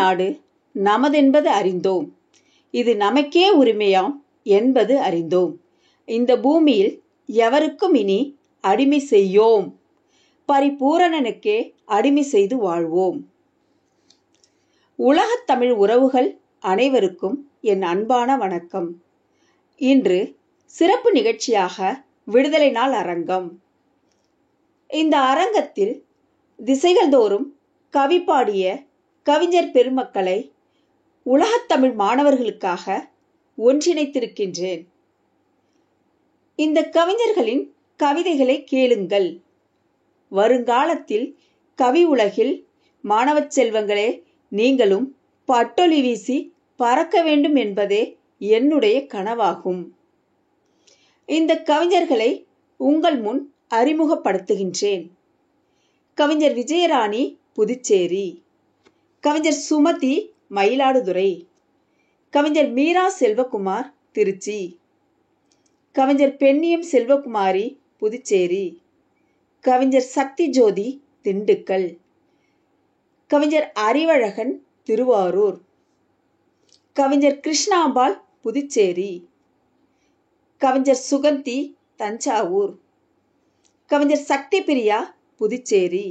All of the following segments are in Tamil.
நாடு நமதென்பது அறிந்தோம். இது நமக்கே உரிமையாம் என்பது அறிந்தோம். இந்த பூமியில் எவருக்கும் இனி அடிமை செய்யோம். பரிபூரணனுக்கே அடிமை செய்து வாழ்வோம். உலகத் தமிழ் உறவுகள் அனைவருக்கும் என் அன்பான வணக்கம். இன்று சிறப்பு நிகழ்ச்சியாக விடுதலை நாள் அரங்கம். இந்த அரங்கத்தில் திசைகள் தோறும் கவி பாடிய கவிஞர் பெருமக்களை உலகத்தமிழ் மாணவர்களுக்காக ஒன்றிணைத்திருக்கின்றேன். இந்த கவிஞர்களின் கவிதைகளை கேளுங்கள். வருங்காலத்தில் கவி உலகில் மாணவ செல்வங்களே, நீங்களும் பட்டொலி வீசி பறக்க வேண்டும் என்பதே என்னுடைய கனவாகும். இந்த கவிஞர்களை உங்கள் முன் அறிமுகப்படுத்துகின்றேன். கவிஞர் விஜயராணி, புதுச்சேரி. கவிஞர் சுமதி, மயிலாடுதுறை. கவிஞர் மீரா செல்வகுமார், திருச்சி. கவிஞர் பெண்ணியம் செல்வகுமாரி, புதுச்சேரி. கவிஞர் சக்தி ஜோதி, திண்டுக்கல். கவிஞர் அறிவழகன், திருவாரூர். கவிஞர் கிருஷ்ணாம்பாள், புதுச்சேரி. கவிஞர் சுகந்தி, தஞ்சாவூர். கவிஞர் சக்தி பிரியா, புதுச்சேரி.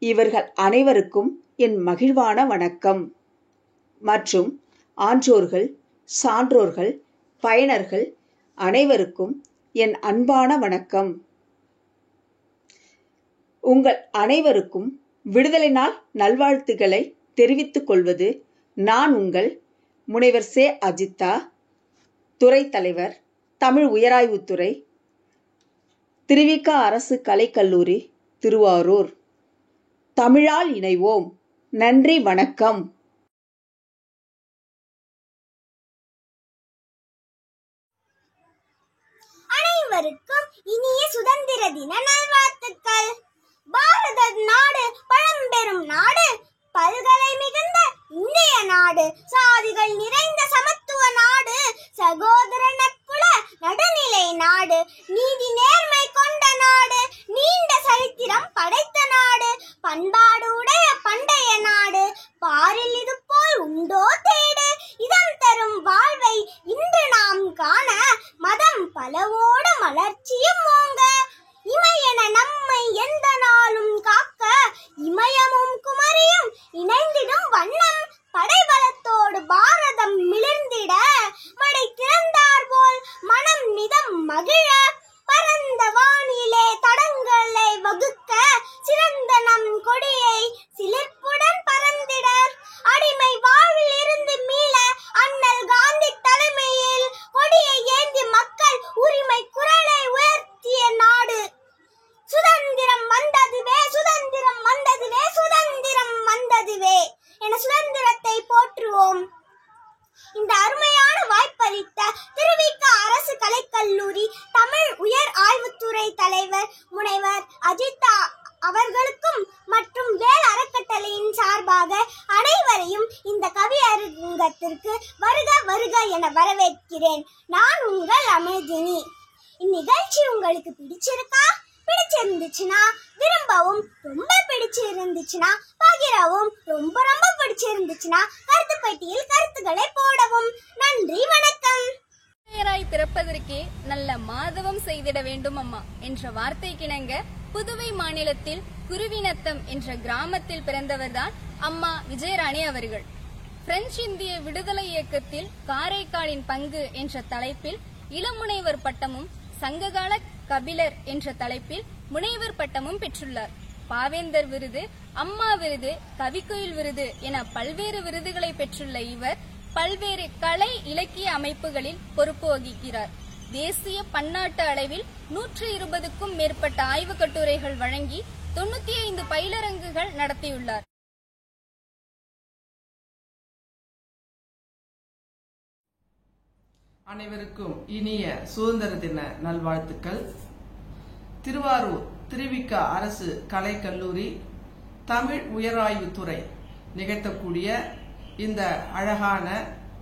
இவர்கள் அனைவருக்கும் என் மகிழ்வான வணக்கம். மற்றும் ஆன்றோர்கள், சான்றோர்கள், பயனர்கள் அனைவருக்கும் என் அன்பான வணக்கம். உங்கள் அனைவருக்கும் விடுதலை நாள் நல்வாழ்த்துக்களை தெரிவித்துக் கொள்வது நான் உங்கள் முனைவர் சே. அஜிதா, துறை தலைவர், தமிழ் உயராய்வுத்துறை, திருவிக அரசு கலைக்கல்லூரி, திருவாரூர். தமிழால் இணைவோம். நன்றி, வணக்கம். அனைவருக்கும் இனிய சுதந்திர தின நல்வாழ்த்துக்கள். பாரத நாடு பழம்பெரும் நாடு, பல்கலை மிகுந்த இந்திய நாடு, சாதிகள் நிறைந்த சமத்துவ நாடு, சகோதர நட்புல நடுநிலை நாடு, நீதி நேர்மை கொண்ட நாடு, நீண்ட சரித்திரம் படைத்த நாடு, பண்பாடு உடைய பண்டைய நாடு, பாரில் இது போல் உண்டோ தேடு, இதம் தரும் வாழ்வை இன்று நாம் காண, மதம் பலவோடு மலர்ச்சியும் ஓங்க, இமையென நம்மை எந்த நாளும் காக்க, இமயமும் குமரியும் இணைந்திடும் வண்ணம், படைபலத்தோடு பாரதம் மிளிர்ந்திட, மடை திறந்தார் போல் மனம் நிதம் மகிழ, பரந்த வானிலே தடங்களை வகுக்க, சிறந்த நம் கொடியை சிலிர்ப்புடன் பறந்திட, அடிமை வாழ்வில் இருந்து மீள அண்ணல் காந்தி தலைமையில் கொடியை ஏந்தி மக்கள் உரிமை குரலை உயர்த்திய நாடு. சுதந்திரம் வந்ததுவே, சுதந்திரம் வந்ததுவே, சுதந்திரம் வந்ததுவே என சுதந்திரத்தை போற்றுவோம். இந்த அருமையான வாய்ப்பளித்த திருவிக அரசு கலைக்கல்லூரி தமிழ் உயர் ஆய்வுத்துறை தலைவர் முனைவர் அஜிதா அவர்களுக்கும் மற்றும் வேல் அறக்கட்டளையின் சார்பாக அனைவரையும் இந்த கவி அரங்கத்திற்கு வருக வருக என வரவேற்கிறேன். நான் உங்கள் அமிர்தினி. இந்நிகழ்ச்சி உங்களுக்கு பிடிச்சிருந்துச்சுன்னா விரும்பவும், ரொம்ப பிடிச்சிருந்துச்சுன்னா பகிரவும், ரொம்ப ரொம்ப பிடிச்சிருந்துச்சுன்னா கருத்து பெட்டியில் கருத்துக்களை போடவும். நன்றி, வணக்கம். பிறப்பதற்கே நல்ல மாதவம் செய்திட வேண்டும் அம்மா என்ற வார்த்தைக்கிணங்க புதுவை மாநிலத்தில் குருவிநத்தம் என்ற கிராமத்தில் பிறந்தவர்தான் அம்மா விஜயராணி அவர்கள். பிரெஞ்சு இந்திய விடுதலை இயக்கத்தில் காரைக்காலின் பங்கு என்ற தலைப்பில் இளமுனைவர் பட்டமும், சங்ககால கபிலர் என்ற தலைப்பில் முனைவர் பட்டமும் பெற்றுள்ளார். பாவேந்தர் விருது, அம்மா விருது, கவிக்குயில் விருது என பல்வேறு விருதுகளை பெற்றுள்ள இவர் பல்வேறு கலை இலக்கிய அமைப்புகளில் பொறுப்பு வகிக்கிறார். தேசிய பன்னாட்டு அளவில் 120க்கும் மேற்பட்ட ஆய்வு கட்டுரைகள் வழங்கி 95 பயிலரங்குகள் நடத்தியுள்ளார். அனைவருக்கும் இனிய சுதந்திர தின நல்வாழ்த்துக்கள். திருவாரூர் திருவிக அரசு கலைக்கல்லூரி தமிழ் உயராய்வுத்துறை நிகழ்த்தக்கூடிய இந்த அழகான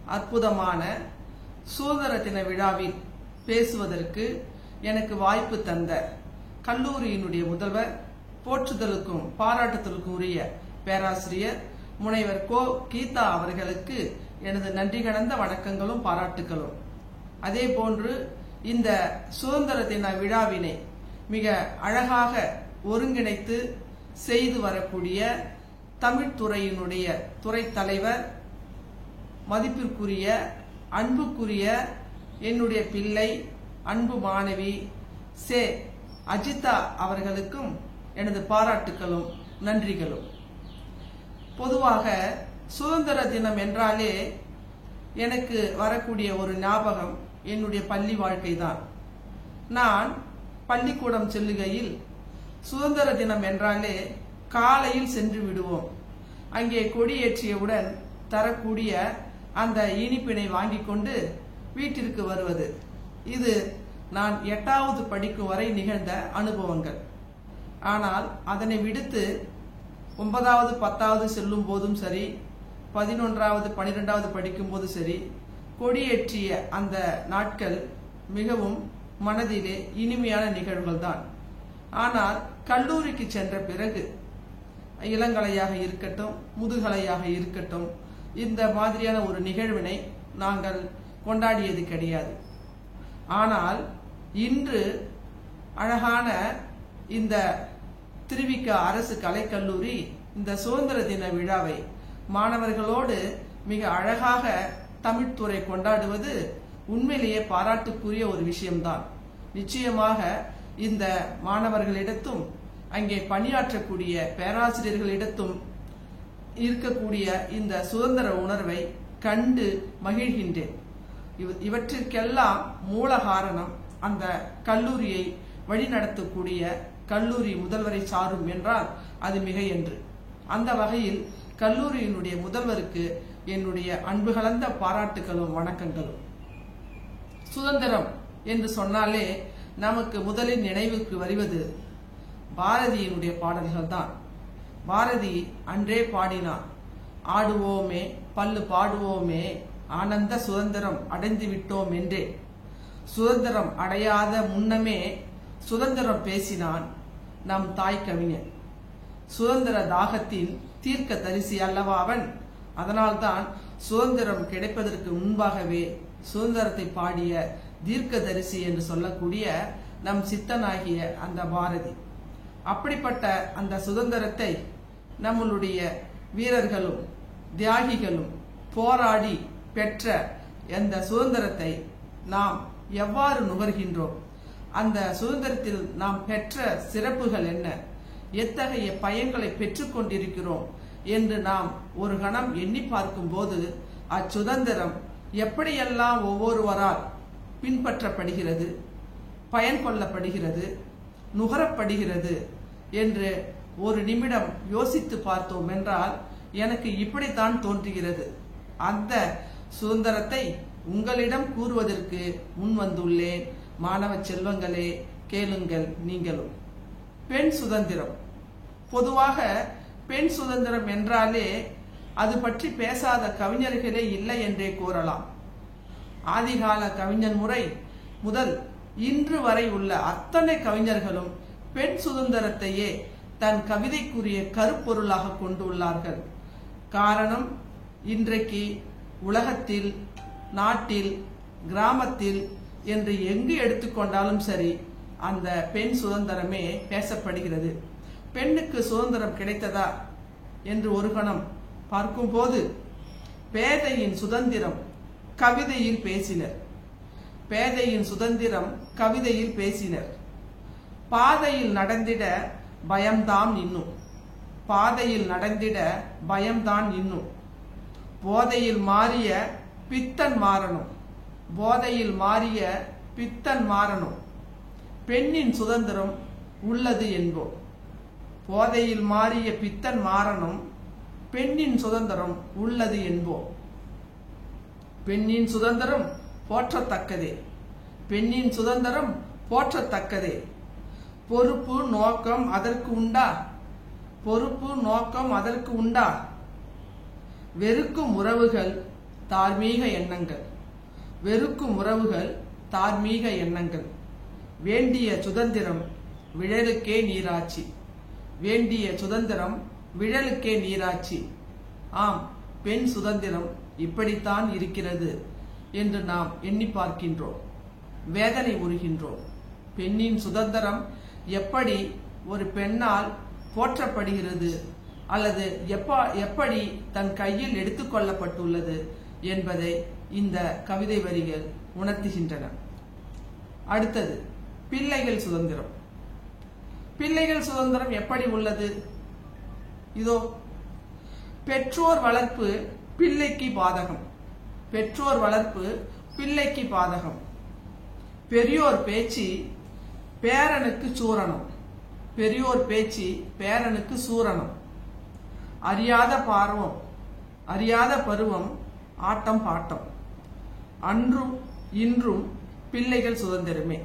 அற்புதமான சுதந்திர தின விழாவில் பேசுவதற்கு எனக்கு வாய்ப்பு தந்த கல்லூரியினுடைய முதல்வர், போற்றுதலுக்கும் பாராட்டுதலுக்கும் உரிய பேராசிரியர் முனைவர் கோ கீதா அவர்களுக்கு எனது நன்றி கடந்த வணக்கங்களும் பாராட்டுகளும். அதே போன்று இந்த சுதந்திர தின விழாவினை மிக அழகாக ஒருங்கிணைத்து செய்து வரக்கூடிய தமிழ்துறையினுடைய துறை தலைவர், மதிப்பிற்குரிய அன்புக்குரிய என்னுடைய பிள்ளை, அன்பு மாணவி சே அஜிதா அவர்களுக்கும் எனது பாராட்டுகளும் நன்றிகளும். பொதுவாக சுதந்திர தினம் என்றாலே எனக்கு வரக்கூடிய ஒரு ஞாபகம் என்னுடைய பள்ளி வாழ்க்கை தான். நான் பள்ளிக்கூடம் செல்லுகையில் சுதந்திர தினம் என்றாலே காலையில் சென்று விடுவோம். அங்கே கொடியேற்றியவுடன் தரக்கூடிய அந்த இனிப்பினை வாங்கிக் கொண்டு வீட்டிற்கு வருவது. இது நான் 8வது படிக்கும் வரை நிகழ்ந்த அனுபவங்கள். ஆனால் அதனை விடுத்து 9வது 10வது செல்லும் போதும் சரி, 11வது 12வது படிக்கும் போது சரி, கொடியேற்றிய அந்த நாட்கள் மிகவும் மனதிலே இனிமையான நிகழ்வுகள் தான். ஆனால் கல்லூரிக்கு சென்ற பிறகு இளங்கலையாக இருக்கட்டும், முதுகலையாக இருக்கட்டும், இந்த மாதிரியான ஒரு நிகழ்வினை நாங்கள் கொண்டாடியது கிடையாது. ஆனால் இன்று அழகான இந்த திருவிக அரசு கலைக்கல்லூரி இந்த சுதந்திர தின விழாவை மாணவர்களோடு மிக அழகாக தமிழ்துறை கொண்டாடுவது உண்மையிலேயே பாராட்டுக்குரிய ஒரு விஷயம்தான். நிச்சயமாக இந்த மாணவர்களிடத்தும் அங்கே பணியாற்றக்கூடிய பேராசிரியர்களிடத்தும் இருக்கக்கூடிய இந்த சுதந்திர உணர்வை கண்டு மகிழ்கின்றேன். இவற்றிற்கெல்லாம் மூல காரணம் அந்த கல்லூரியை வழிநடத்தக்கூடிய கல்லூரி முதல்வரை சாரும் என்றால் அது மிக என்று. அந்த வகையில் கல்லூரியினுடைய முதல்வருக்கு என்னுடைய அன்பு கலந்த பாராட்டுகளும் வணக்கங்களும். சுதந்திரம் என்று சொன்னாலே நமக்கு முதலில் நினைவுக்கு வருவது பாரதியினுடைய பாடல்கள் தான். பாரதி அன்றே பாடினார், ஆடுவோமே பல்லு பாடுவோமே ஆனந்த சுதந்திரம் அடைந்து விட்டோம் என்றே. சுதந்திரம் அடையாத முன்னமே சுதந்திரம் பேசினான் நம் தாய் கவிஞன். சுதந்திர தாகத்தின் தீர்க்க தரிசி அல்லவா அவன். அதனால்தான் சுதந்திரம் கிடைப்பதற்கு முன்பாகவே சுதந்திரத்தை பாடிய தீர்க்க தரிசி என்று சொல்லக்கூடிய நம் சித்தனாகிய அந்த பாரதி. அப்படிப்பட்ட அந்த சுதந்திரத்தை நம்மளுடைய வீரர்களும் தியாகிகளும் போராடி பெற்ற அந்த சுதந்திரத்தை நாம் எவ்வாறு நுகர்கின்றோம், அந்த சுதந்திரத்தில் நாம் பெற்ற சிறப்புகள் என்ன, எத்தகைய பயன்களை பெற்றுக் கொண்டிருக்கிறோம் என்று நாம் ஒரு கணம் எண்ணி பார்க்கும் போது அச்சுதந்திரம் எப்படியெல்லாம் ஒவ்வொருவரால் பின்பற்றப்படுகிறது, பயன் கொள்ளப்படுகிறது, நுகரப்படுகிறது என்று ஒரு நிமிடம் யோசித்து பார்த்தோம் என்றால் எனக்கு இப்படித்தான் தோன்றுகிறது. அந்த சுதந்திரத்தை உங்களிடம் கூறுவதற்கு முன் வந்துள்ளேன். மாணவ செல்வங்களே, கேளுங்கள் நீங்களும். பெண் சுதந்திரம். பொதுவாக பெண் சுதந்திரம் என்றாலே அது பற்றி பேசாத கவிஞர்களே இல்லை என்றே கூறலாம். ஆதிகால கவிஞன் முறை முதல் இன்று வரை உள்ள அத்தனை கவிஞர்களும் பெண் சுதந்திரத்தையே தன் கவிதைக்குரிய கருப்பொருளாக கொண்டுள்ளார்கள். காரணம், இன்றைக்கு உலகத்தில், நாட்டில், கிராமத்தில் என்று எங்கு எடுத்துக்கொண்டாலும் சரி அந்த பெண் சுதந்திரமே பேசப்படுகிறது. பெண்ணுக்கு சுதந்திரம் கிடைத்ததா என்று ஒரு கணம் பார்க்கும்போது பேதையின் சுதந்திரம் கவிதையில் பேசினர். பேதையின் சுதந்திரம் கவிதையில் பேசினர். பாதையில் நடந்திட பயம்தான் இன்னும், பாதையில் நடந்திட பயம்தான் இன்னும். போதையில் மாறிய பித்தன் மாறணும், போதையில் மாறிய பித்தன் மாறணும். பெண்ணின் சுதந்திரம் உள்ளது என்போம். போதையில் மாறிய பித்தன் மாறணும், பெண்ணின் சுதந்திரம் உள்ளது என்போம். பெண்ணின் சுதந்திரம் போற்றத்தக்கதே, பெண்ணின் சுதந்திரம் போற்றத்தக்கதே. பொறுப்பு நோக்கம் அதற்கு உண்டா, பொறுப்பு நோக்கம் அதற்கு உண்டா. வெறுக்கும் உறவுகள் தார்மீக எண்ணங்கள், வெறுக்கும் உறவுகள் தார்மீக எண்ணங்கள். வேண்டிய சுதந்திரம் விழலுக்கே நீராட்சி, வேண்டிய சுதந்திரம் விழலுக்கே நீராட்சி. ஆம், பெண் சுதந்திரம் இப்படித்தான் இருக்கிறது என்று நாம் எண்ணி பார்க்கின்றோம், வேதனை உறுகின்றோம். பெண்ணின் சுதந்திரம் எப்படி ஒரு பெண்ணால் போற்றப்படுகிறது அல்லது எப்படி தன் கையில் எடுத்துக்கொள்ளப்பட்டுள்ளது என்பதை இந்த கவிதை வரிகள் உணர்த்துகின்றன. அடுத்தது பிள்ளைகள் சுதந்திரம். பிள்ளைகள் சுதந்திரம் எப்படி உள்ளது? இதோ, பெற்றோர் வளர்ப்பு பிள்ளைக்கு பாதகம். பெற்றோர் வளர்ப்பு பிள்ளைக்கு பாதகம். பெரியோர் பேச்சு பேரனுக்கு சூரணம். பெரியோர் பேச்சு பேரனுக்கு சூரணம். அறியாத பருவம் ஆட்டம் பாட்டம். அன்றும் இன்றும் பிள்ளைகள் சுதந்திரமே.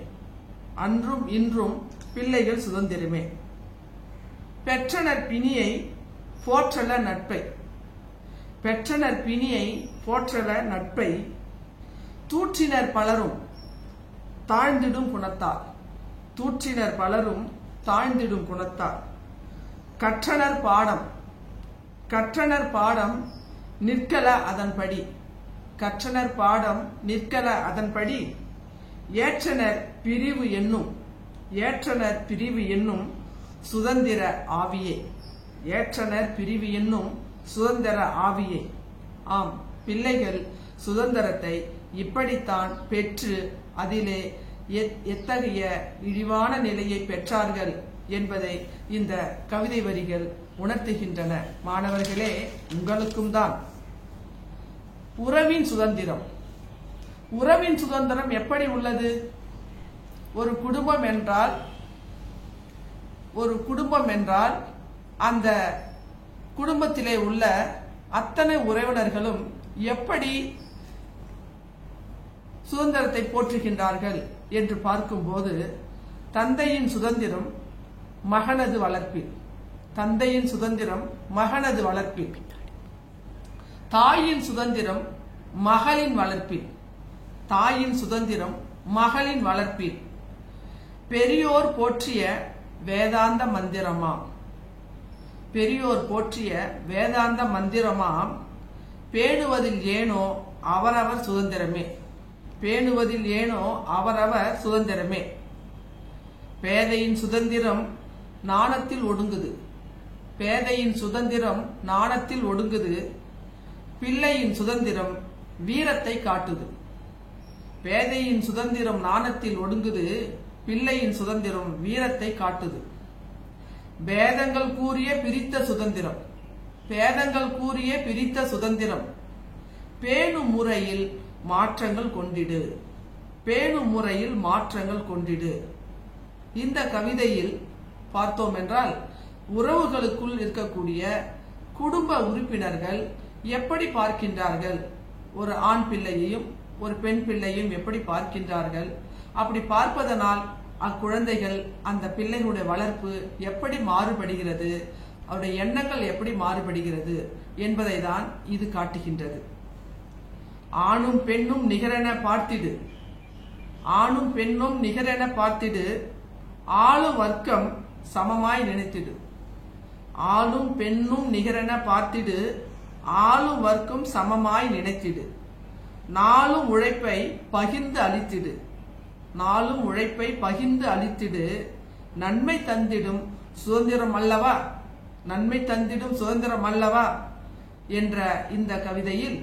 அன்றும் இன்றும் பிள்ளைகள் சுதந்திரமே. பெற்றனர் பிணியை போற்றல நட்பை. பெற்றனர் பிணியை போற்றல நட்பை. தூற்றினர் பலரும் தாழ்ந்திடும் குணத்தார். தூற்றினர் பலரும் தாழ்ந்திடும் குணத்தார். கற்றனர் பாடம். கற்றனர் பாடம் நிற்கல அதன்படி. கற்றனர் பாடம் நிற்கல அதன்படி. ஏற்றனர் பிரிவு என்னும். ஏற்றனர் பிரிவு என்னும் சுதந்திர ஆவியே. ஏற்றனர் பிரிவு என்னும் சுதந்திர ஆவியே. ஆம், பிள்ளைகள் சுதந்திரத்தை இப்படித்தான் பெற்று அதிலே எத்தகைய இழிவான நிலையை பெற்றார்கள் என்பதை இந்த கவிதை வரிகள் உணர்த்துகின்றன. மாணவர்களே, உங்களுக்கும் தான். உறவின் சுதந்திரம். உறவின் சுதந்திரம் எப்படி உள்ளது? ஒரு குடும்பம் என்றால் அந்த குடும்பத்திலே உள்ள அத்தனை உறவினர்களும் எப்படி சுதந்திரத்தை போற்றுகின்றார்கள் என்று பார்க்கும்போது, தந்தையின் சுதந்திரம் மகனது வளர்ப்பில். தந்தையின் சுதந்திரம் மகனது வளர்ப்பில். தாயின் சுதந்திரம் மகளின் வளர்ப்பில். தாயின் சுதந்திரம் மகளின் வளர்ப்பில். பெரியோர் போற்றிய வேதாந்த மந்திரமாம். பெரியோர் போற்றிய வேதாந்த மந்திரமாம். பேணுவதில் ஏனோ அவரவர் சுதந்திரமே. பேணுவதில் ஏனோ அவரவர் சுதந்திரமே. பேதையின் சுதந்திரம் நாணத்தில் ஒடுங்குது. பேதையின் சுதந்திரம் நாணத்தில் ஒடுங்குது. பிள்ளையின் சுதந்திரம் வீரத்தை காட்டுது. பேதையின் சுதந்திரம் நாணத்தில் ஒடுங்குது. பிள்ளையின் சுதந்திரம் வீரத்தை காட்டுது. பேதங்கள் கூறிய பிரித்த சுதந்திரம். பேதங்கள் கூறிய பிரித்த சுதந்திரம். பேணும் முறையில் மாற்றங்கள் கொண்டிடு. பேணும் முறையில் மாற்றங்கள் கொண்டிடு. இந்த கவிதையில் பார்த்தோம் என்றால், உறவுகளுக்குள் இருக்கக்கூடிய குடும்ப உறுப்பினர்கள் எப்படி பார்க்கின்றார்கள், ஒரு ஆண் பிள்ளையையும் ஒரு பெண் பிள்ளையும் எப்படி பார்க்கின்றார்கள், அப்படி பார்ப்பதனால் அக்குழந்தைகள் அந்த பிள்ளைகளுடைய வளர்ப்பு எப்படி மாறுபடுகிறது, அவருடைய எண்ணங்கள் எப்படி மாறுபடுகிறது என்பதை தான் இது காட்டுகின்றது. ஆணும் பெண்ணும் நிகரென பார்த்திடு. ஆணும் பெண்ணும் நிகரென பார்த்திடு. ஆளும் வர்க்கம் சமமாய் நினைத்திடு. ஆளும் பெண்ணும் நிகரென பார்த்திடு. ஆளும் வர்க்கம் சமமாய் நினைத்திடு. நாளும் உழைப்பை பகிர்ந்து அளித்திடு. நாளும் உழைப்பை பகிர்ந்து அளித்திடு. நன்மை தந்திடும் சுதந்திரம் அல்லவா, நன்மை தந்திடும் சுதந்திரம் அல்லவா என்ற இந்த கவிதையில்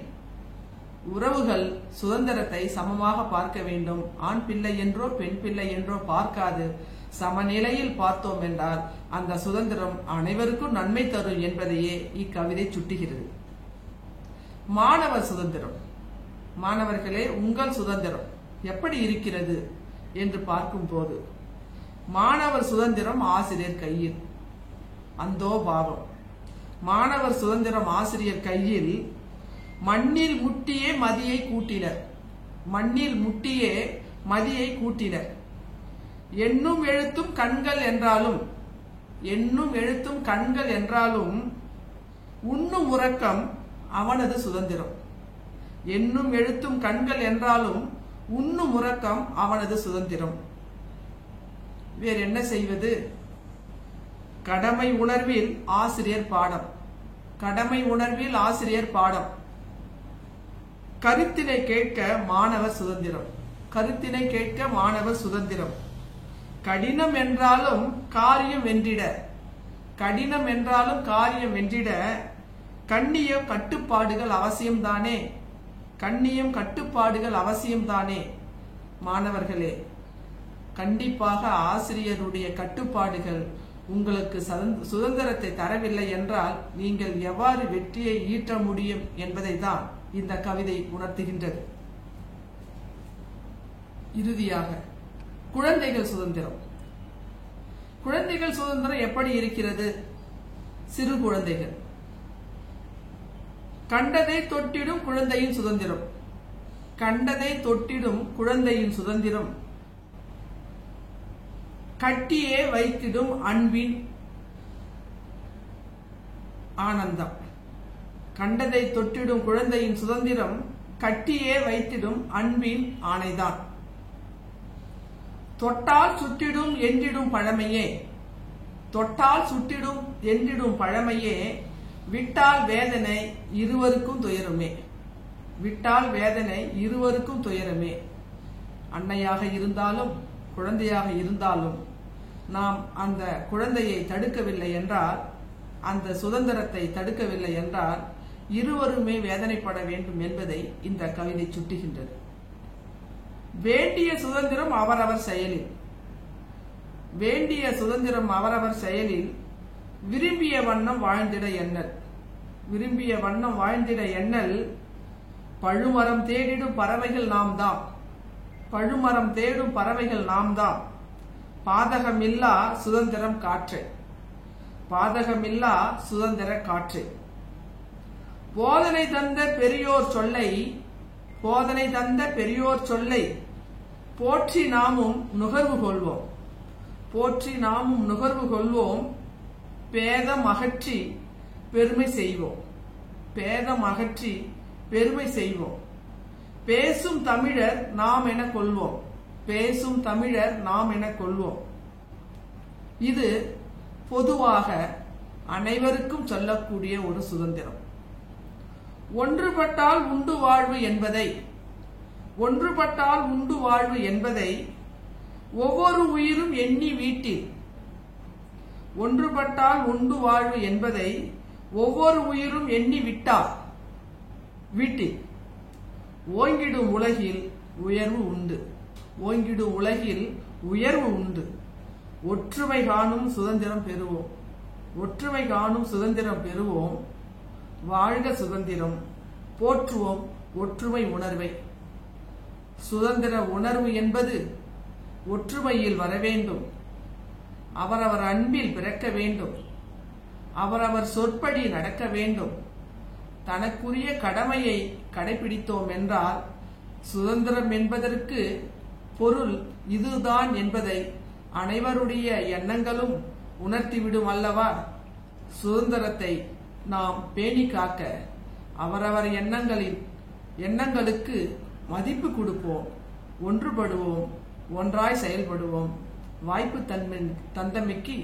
உறவுகள் சுதந்திரத்தை சமமாக பார்க்க வேண்டும். ஆண் பிள்ளை என்றோ பெண் பிள்ளை என்றோ பார்க்காது சமநிலையில் பார்த்தோம் என்றால் அந்த சுதந்திரம் அனைவருக்கும் நன்மை தரும் என்பதையே இக்கவிதை சுட்டுகிறது. மாணவர் சுதந்திரம். மாணவர்களே, உங்கள் சுதந்திரம் எப்படி இருக்கிறது என்று பார்க்கும் போது, மாணவர் சுதந்திரம் ஆசிரியர் கையில். அந்தோ பாவம், மாணவர் சுதந்திரம் ஆசிரியர் கையில். மண்ணில் முட்டியே மதியை கூட்டினர். மண்ணில் முட்டியே மதியை கூட்டினர். எண்ணும் எழுத்தும் கண்கள் என்றாலும், எண்ணும் எழுத்தும் கண்கள் என்றாலும் உண்ணும் உறக்கம் அவனது சுதந்திரம். எண்ணும் எழுத்தும் கண்கள் என்றாலும் உண்ணும் உறக்கம் அவனது சுதந்திரம். வேறு என்ன செய்வது? கடமை உணர்வில் ஆசிரியர் பாடம். கடமை உணர்வில் ஆசிரியர் பாடம். கருத்தினை கேட்க மாணவர் சுதந்திரம். கருத்தினை கேட்க மாணவர் சுதந்திரம். கடினம் என்றாலும் காரியம் வென்றிட, கடினம் என்றாலும் காரியம் வென்றிட கண்ணியம் கட்டுப்பாடுகள் அவசியம்தானே, கண்ணியம் கட்டுப்பாடுகள் அவசியம்தானே. மாணவர்களே, கண்டிப்பாக ஆசிரியருடைய கட்டுப்பாடுகள் உங்களுக்கு சுதந்திரத்தை தரவில்லை என்றால் நீங்கள் எவ்வாறு வெற்றியை ஈட்ட முடியும் என்பதை தான் இந்த கவிதை உணர்த்துகின்றது. இறுதியாக குழந்தைகள் சுதந்திரம். குழந்தைகள் சுதந்திரம் எப்படி இருக்கிறது? சிறு குழந்தைகள் கண்டதை தொட்டிடும் குழந்தையின் சுதந்திரம். கண்டதை தொட்டிடும் குழந்தையின் சுதந்திரம். கட்டியே வைத்திடும் அன்பின் ஆனந்தம். கண்டதை தொட்டிடும் குழந்தையின் சுதந்திரம் கட்டியே வைத்திடும் அன்பின் ஆணைதான். தொட்டால் சுட்டிடும் என்றிடும் பழமையே, தொட்டால் சுட்டிடும் என்றிடும் பழமையே, விட்டால் வேதனை இருவருக்கும் துயருமே, விட்டால் வேதனை இருவருக்கும் துயரமே. அன்னையாக இருந்தாலும் குழந்தையாக இருந்தாலும் நாம் அந்த குழந்தையை தடுக்கவில்லை என்றால், அந்த சுதந்திரத்தை தடுக்கவில்லை என்றால் இருவருமே வேதனைப்பட வேண்டும் என்பதை இந்த கவிதை சுட்டுகின்றது. வேண்டிய சுதந்திரம் அவரவர் செயலில், வேண்டிய சுதந்திரம் அவரவர் செயலில், விரும்பிய வண்ணம் வாழ்ந்திட எண்ணல், விரும்பிய வண்ணம் வாழ்ந்திட எண்ணல். பழுமரம் தேடிடும் பறவைகள் நாம் தாம், பழுமரம் தேடும் பறவைகள் நாம் தாம். பாதகமில்லா சுதந்திரம் காற்று, பாதகமில்லா சுதந்திர காற்று. போதனை தந்த பெரியோர் சொல்லை, போதனை தந்த பெரியோர் சொல்லை போற்றி நாமும் நுகர்வு கொள்வோம், போற்றி நாமும் நுகர்வு கொள்வோம். பேதம் அகற்றி பெருமை செய்வோம், பேதம் அகற்றி பெருமை செய்வோம். பேசும் தமிழர் நாம் என கொள்வோம், பேசும் தமிழர் நாம் என கொள்வோம். இது பொதுவாக அனைவருக்கும் சொல்லக்கூடிய ஒரு சுதந்திரம். ஒன்றுபட்டால் உண்டு வாழ்வு என்பதை, ஒன்றுபட்டால் உண்டு வாழ்வு என்பதை ஒவ்வொரு உயிரும் எண்ணி வீட்டில், ஒன்றுபட்டால் உண்டு வாழ்வு என்பதை ஒவ்வொரு உயிரும் எண்ணி விட்டால் வீட்டில் ஓங்கிடும் உலகில் உயர்வு உண்டு, ஓங்கிடும் உலகில் உயர்வு உண்டு. ஒற்றுமை காணும் சுதந்திரம் பெறுவோம், ஒற்றுமை காணும் சுதந்திரம் பெறுவோம். வாழ்க சுதந்திரம், போற்றுவோம் ஒற்றுமை உணர்வை. சுதந்திர உணர்வு என்பது ஒற்றுமையில் வர வேண்டும், அவரவர் அன்பில் பிறக்க வேண்டும், அவரவர் சொற்படி நடக்க வேண்டும். தனக்குரிய கடமையை கடைபிடித்தோம் என்றால் சுதந்திரம் என்பதற்கு பொருள் இதுதான் என்பதை அனைவருடைய எண்ணங்களும் உணர்த்திவிடும் அல்லவா? சுதந்திரத்தை நாம் பேணி காக்க அவரவர் எண்ணங்களுக்கு மதிப்பு கொடுப்போம், ஒன்றுபடுவோம், ஒன்றாய் செயல்படுவோம். வாய்ப்பு தந்தமைக்கு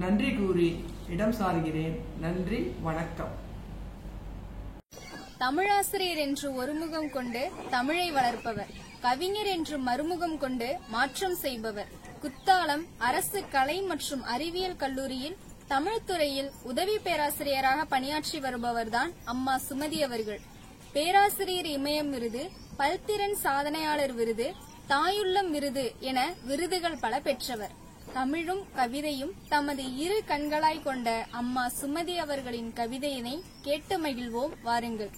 நன்றி கூறி இடம் சாருகிறேன். நன்றி, வணக்கம். தமிழாசிரியர் என்று ஒருமுகம் கொண்டு தமிழை வளர்ப்பவர், கவிஞர் என்று மறுமுகம் கொண்டு மாற்றம் செய்பவர். குத்தாலம் அரசு கலை மற்றும் அறிவியல் கல்லூரியில் தமிழ் துறையில் உதவி பேராசிரியராக பணியாற்றி வருபவர்தான் அம்மா சுமதி அவர்கள். பேராசிரியர் இமயம் விருது, பல்திறன் சாதனையாளர் விருது, தாயுள்ளம் விருது என விருதுகள் பல பெற்றவர். தமிழும் கவிதையும் தமது இரு கண்களாய் கொண்ட அம்மா சுமதி அவர்களின் கவிதையினை கேட்டு மகிழ்வோம், வாருங்கள்.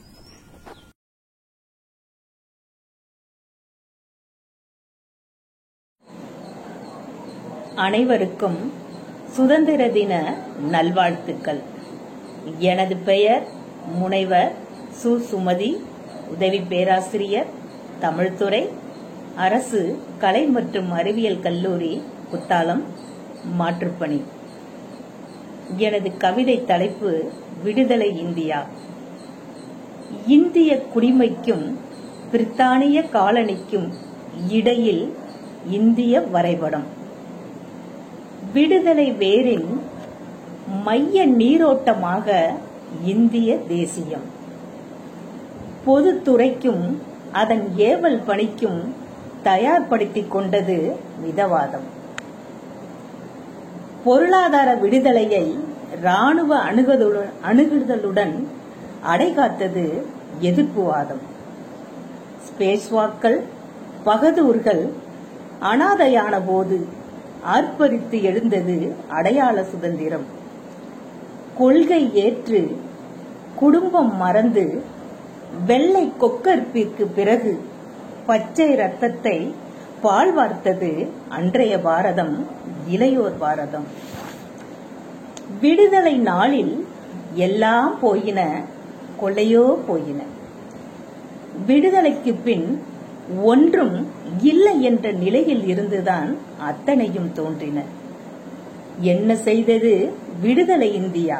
அனைவருக்கும் சுதந்திர தின நல்வாழ்த்துக்கள். எனது பெயர் முனைவர் சு. சுமதி, உதவி பேராசிரியர், தமிழ்துறை, அரசு கலை மற்றும் அறிவியல் கல்லூரி, குத்தாலம், மாற்றுப்பணி. எனது கவிதை தலைப்பு விடுதலை இந்தியா. இந்திய குடிமைக்கும் பிரித்தானிய காலனிக்கும் இடையில் இந்திய வரைபடம். விடுதலை வேரின் மைய நீரோட்டமாக இந்திய தேசியம். பொதுத்துறைக்கும் அதன் ஏவல் பணிக்கும் தயார்படுத்திக் கொண்டது மிதவாதம். பொருளாதார விடுதலையை இராணுவ அணுகுதலுடன் அடைகாத்தது எதிர்ப்புவாதம். பேஷ்வாக்கள், பகதூர்கள் அனாதையான போது ஆர்ப்பரித்து எழுந்தது அடையாள சுதந்திரம். கொள்கை ஏற்று குடும்பம் மறந்து வெள்ளை கொக்கற்பிற்கு பிறகு பச்சை ரத்தத்தை பால் வார்த்தது அன்றைய பாரதம், இளையோர் பாரதம். விடுதலை நாளில் எல்லாம் போயின, கொள்ளையோ போயின. விடுதலைக்கு பின் ஒன்றும் இல்லை என்ற நிலையில் இருந்துதான் அத்தனையும் தோன்றின. என்ன செய்தது விடுதலை இந்தியா?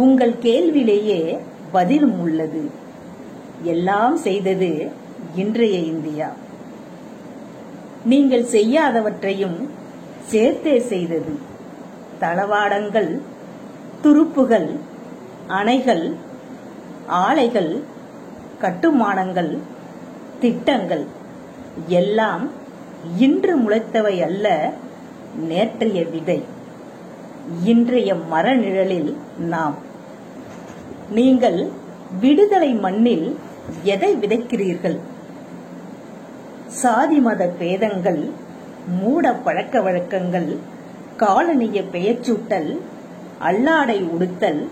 உங்கள் கேள்வியிலேயே பதிலும் உள்ளது. எல்லாம் செய்தது இன்றைய இந்தியா. நீங்கள் செய்யாதவற்றையும் சேர்த்தே செய்தது. தளவாடங்கள், துருப்புகள், அணைகள், ஆலைகள், கட்டுமானங்கள், திட்டங்கள் எல்லாம் இன்று முளைத்தவை அல்ல, நேற்றைய விதை. இன்றைய மரநிழலில் நாம். நீங்கள் விடுதலை மண்ணில் எதை விதைக்கிறீர்கள்? சாதி மத பேதங்கள், மூட பழக்க வழக்கங்கள், காலனிய பெயர்ச்சூட்டல், அல்லாடை உடுத்தல்,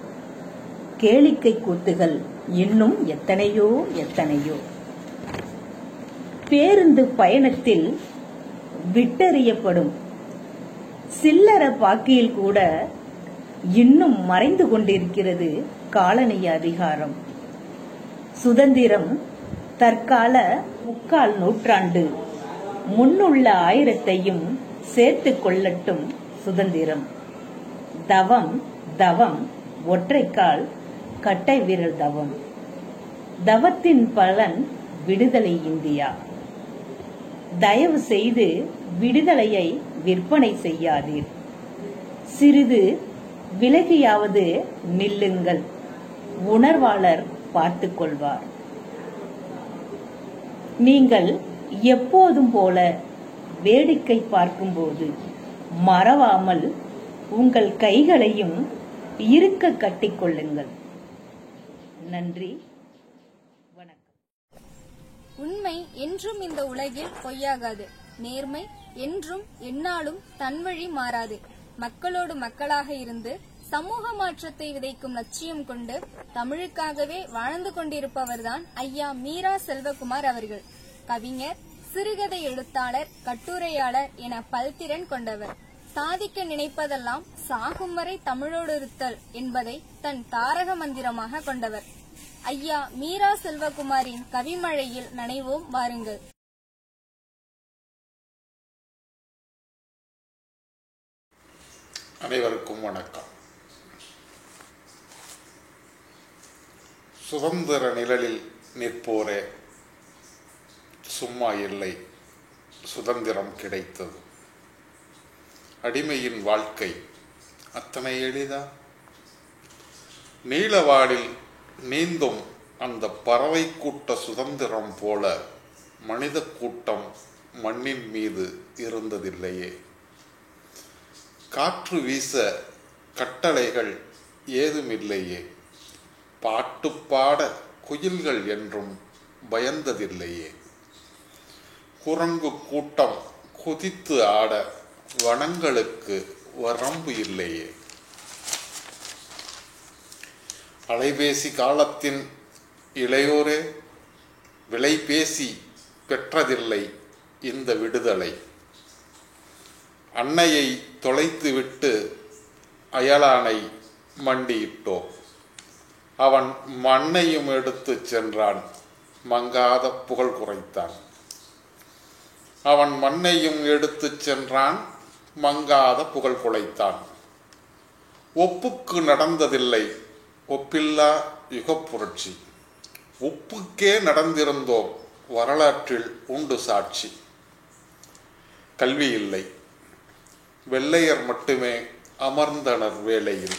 கேளிக்கை கூத்துகள், இன்னும் எத்தனையோ எத்தனையோ. பேருந்து பயணத்தில் விட்டறியப்படும் சில்லற பாக்கியில் கூட இன்னும் மறைந்து கொண்டிருக்கிறது காலனிய அதிகாரம். சுதந்திரம் தற்கால 3/4 நூற்றாண்டு முன்னுள்ள 1000ஐயும் சேர்த்து கொள்ளட்டும் சுதந்திரம். தவம் தவம் ஒற்றைக்கால் கட்டை விரல் தவம். தவத்தின் பலன் விடுதலை இந்தியா. தயவு செய்து விடுதலையை விற்பனை செய்யாதீர். சிறிது விலகியாவது நில்லுங்கள். உணர்வாளர் பார்த்துக் கொள்வார். நீங்கள் எப்போதும் போல வேடிக்கை பார்க்கும்போது மறவாமல் உங்கள் கைகளையும் இருக்க கட்டிக்கொள்ளுங்கள். நன்றி, வணக்கம். உண்மை என்றும் இந்த உலகில் பொய்யாகாது. நேர்மை என்றும் எந்நாளும் தன்வழி மாறாது. மக்களோடு மக்களாக இருந்து சமூக மாற்றத்தை விதைக்கும் லட்சியம் கொண்டு தமிழுக்காகவே வாழ்ந்து கொண்டிருப்பவர்தான் ஐயா மீரா செல்வகுமார் அவர்கள். கவிஞர், சிறுகதை எழுத்தாளர், கட்டுரையாளர் என பல்திறன் கொண்டவர். சாதிக்க நினைப்பதெல்லாம் சாகும் வரை தமிழோடு இருத்தல் என்பதை தன் தாரக மந்திரமாக கொண்டவர். ஐயா மீரா செல்வகுமாரின் கவிமழையில் நனைவோம் வாருங்கள். அனைவருக்கும் வணக்கம். சுதந்திர நிழலில் நிற்போரே, சும்மா இல்லை, சுதந்திரம் கிடைத்தது. அடிமையின் வாழ்க்கை அத்தனை எளிதா? நீலவானில் நீந்தும் அந்த பறவை கூட்ட சுதந்திரம் போல மனித கூட்டம் மண்ணின் மீது இருந்ததில்லையே. காற்று வீச கட்டளைகள் ஏதுமில்லையே. பாட்டு பாட குயில்கள் என்றும் பயந்ததில்லையே. குரங்கு கூட்டம் குதித்து ஆட வனங்களுக்கு வரம்பு இல்லையே. அலைபேசி காலத்தின் இளையோரே, விலை பேசி பெற்றதில்லை இந்த விடுதலை. அன்னையை தொலைத்துவிட்டு அயலானை மண்டியிட்டோம். அவன் மண்ணையும் எடுத்து சென்றான், மங்காத புகழ் குறைத்தான். அவன் மண்ணையும் எடுத்து சென்றான், மங்காத புகழ் குலைத்தான். ஒப்புக்கு நடந்ததில்லை ஒப்பில்லா யுகப் புரட்சி. உப்புக்கே நடந்திருந்தோம், வரலாற்றில் உண்டு சாட்சி. கல்வி இல்லை, வெள்ளையர் மட்டுமே அமர்ந்தனர் வேளையில்.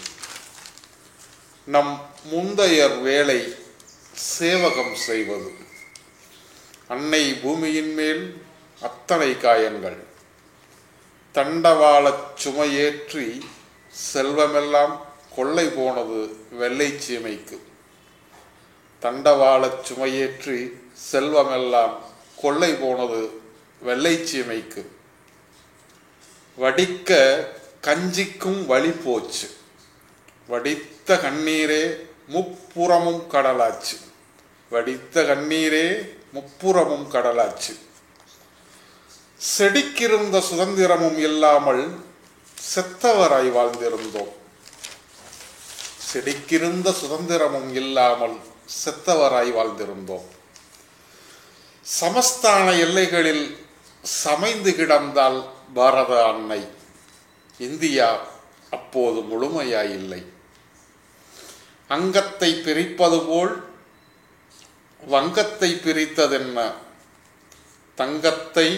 நம் முந்தையர் வேலை சேவகம் செய்வது. அன்னை பூமியின் மேல் அத்தனை காயங்கள். தண்டவாளச் சுமையேற்றி செல்வமெல்லாம் கொள்ளை போனது வெள்ளை சீமைக்கு. தண்டவாளச் சுமையேற்றி செல்வமெல்லாம் கொள்ளை போனது வெள்ளை சீமைக்கு. வடிக்க கஞ்சிக்கும் வழி போச்சு. வடித்த கண்ணீரே முப்புறமும் கடலாச்சு. வடித்த கண்ணீரே முப்புறமும் கடலாச்சு. செடிக்கிருந்த சுதந்திரமும் இல்லாமல் செத்தவராய் வாழ்ந்திருந்தோம். செடிக்கிருந்த சுதந்திரமும் இல்லாமல் செத்தவராய் வாழ்ந்திருந்தோம். சமஸ்தான எல்லைகளில் சமைந்து கிடந்தால் பாரத அன்னை. இந்தியா அப்போது முழுமையாயில்லை. அங்கத்தை பிரிப்பது போல் வங்கத்தை பிரித்ததென்ன? தங்கத்தை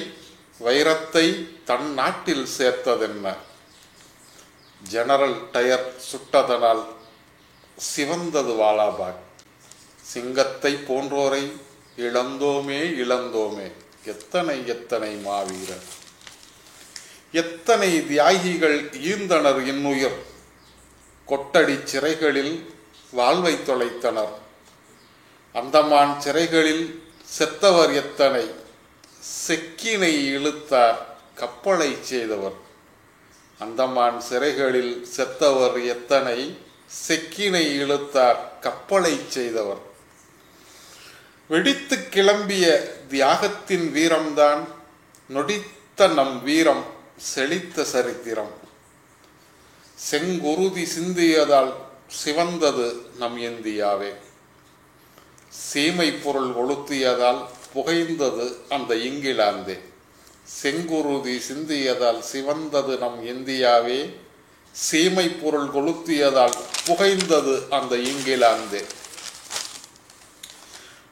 வைரத்தை தன் நாட்டில் சேர்த்ததென்ன? ஜெனரல் டயர் சுட்டதனால் சிவந்தது வாலாபாக். சிங்கத்தை போன்றோரை இழந்தோமே இழந்தோமே. எத்தனை எத்தனை மாவீரர், எத்தனை தியாகிகள் ஈந்தனர் இன்னுயிர். கொட்டடி சிறைகளில் வாழ்வை தொலைத்தனர். அந்தமான் சிறைகளில் செத்தவர் எத்தனை. செக்கினை இழுத்தார் கப்பலை செய்தவர். அந்தமான் சிறைகளில் செத்தவர் எத்தனை. செக்கினை இழுத்தார் கப்பலை செய்தவர். வெடித்து கிளம்பிய தியாகத்தின் வீரம்தான் நொடித்த நம் வீரம் செழித்த சரித்திரம். செங்குருதி சிந்தியதால் சிவந்தது நம் இந்தியாவே. சீமை பொருள் கொளுத்தியதால் புகைந்தது அந்த இங்கிலாந்தே. செங்குருதி சிந்தியதால் சிவந்தது நம் இந்தியாவே. சீமை பொருள் கொளுத்தியதால் புகைந்தது அந்த இங்கிலாந்தே.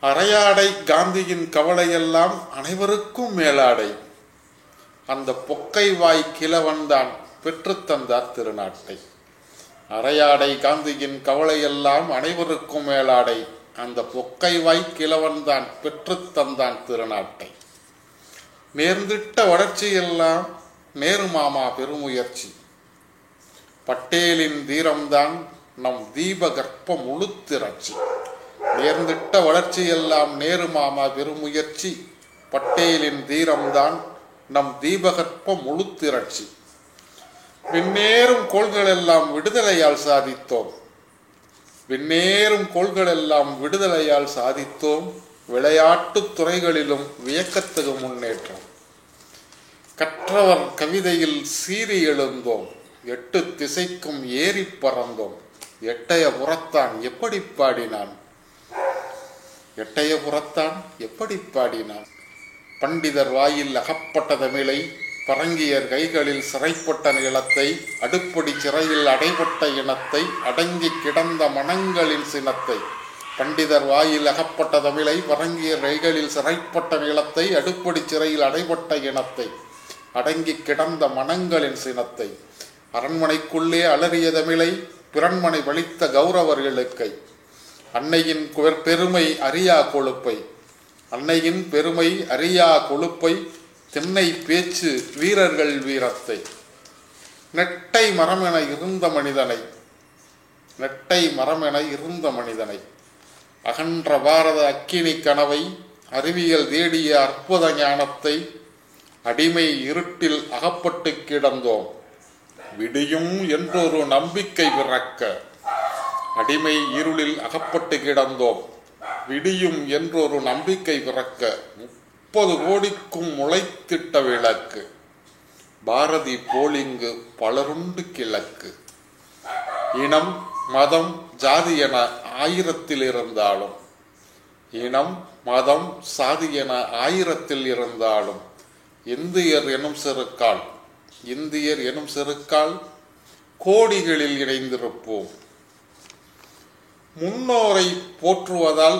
அரையாடை காந்தியின் கவலையெல்லாம் அனைவருக்கும் மேலாடை. அந்த பொக்கை வாய் கிழவன்தான் பெற்று தந்தார் திருநாட்டை. அரையாடை காந்தியின் கவலையெல்லாம் அனைவருக்கும் மேலாடை. அந்த பொக்கை வாய் கிழவன்தான் பெற்று தந்தான் திருநாட்டை. நேர்ந்திட்ட வளர்ச்சியெல்லாம் நேரு மாமா பெருமுயற்சி. பட்டேலின் தீரம்தான் நம் தீபகற்ப முழுத்திரட்சி. நேர்ந்திட்ட வளர்ச்சியெல்லாம் நேரு மாமா பெருமுயற்சி. பட்டேலின் தீரம்தான் நம் தீபகற்ப முழுத்திரட்சி. விண்ணேறும் கோள்களெல்லாம் விடுதலையால் சாதித்தோம். விண்ணேறும் கோள்களெல்லாம் விடுதலையால் சாதித்தோம். விளையாட்டு துறைகளிலும் வியக்கத்தகு முன்னேற்றம். கற்றவர் கவிதையில் சீறி எழுந்தோம். 8 திசைக்கும் ஏறி பறந்தோம். எட்டய புறத்தான் எப்படி பாடினான். எட்டய புறத்தான் எப்படி பாடினான். பண்டிதர் வாயில் அகப்பட்ட தமிழை, பரங்கியர் கைகளில் சிறைப்பட்ட நிலத்தை, அடுப்படி சிறையில் அடைபட்ட இனத்தை, அடங்கி கிடந்த மனங்களின் சினத்தை. பண்டிதர் வாயில் அகப்பட்ட தமிழை, பரங்கியர் கைகளில் சிறைப்பட்ட நிலத்தை, அடுப்படி சிறையில் அடைபட்ட இனத்தை, அடங்கி கிடந்த மனங்களின் சினத்தை. அரண்மனைக்குள்ளே அலறிய தமிழை, பிறன்மனை வலித்த கௌரவர் இழுக்கை. அன்னையின் பெருமை அறியா கொழுப்பை, அன்னையின் பெருமை அறியா கொழுப்பை, திண்ணை பேச்சு வீரர்கள் வீரத்தை. நெட்டை மரமென இருந்த மனிதனை, நெட்டை மரமென இருந்த மனிதனை, அகன்ற பாரத அக்கினி கனவை, அறிவியல் தேடிய அற்புத ஞானத்தை, அடிமை இருட்டில் அகப்பட்டு கிடந்தோம். விடியும் என்றொரு நம்பிக்கை பிறக்க, அடிமை இருளில் அகப்பட்டு கிடந்தோம். விடியும் என்றொரு நம்பிக்கை பிறக்க, 30 கோடிக்கும் முளைத்திட்ட விளக்கு. பாரதி போலிங்கு பலருண்டு கிழக்கு. இனம் மதம் ஜாதி என 1000 இருந்தாலும், இனம் மதம் சாதி என 1000 இருந்தாலும், இந்தியர் எனும் செருக்கால், இந்தியர் எனும் செருக்கால் கோடிகளில் இணைந்திருப்போம். முன்னோரை போற்றுவதால்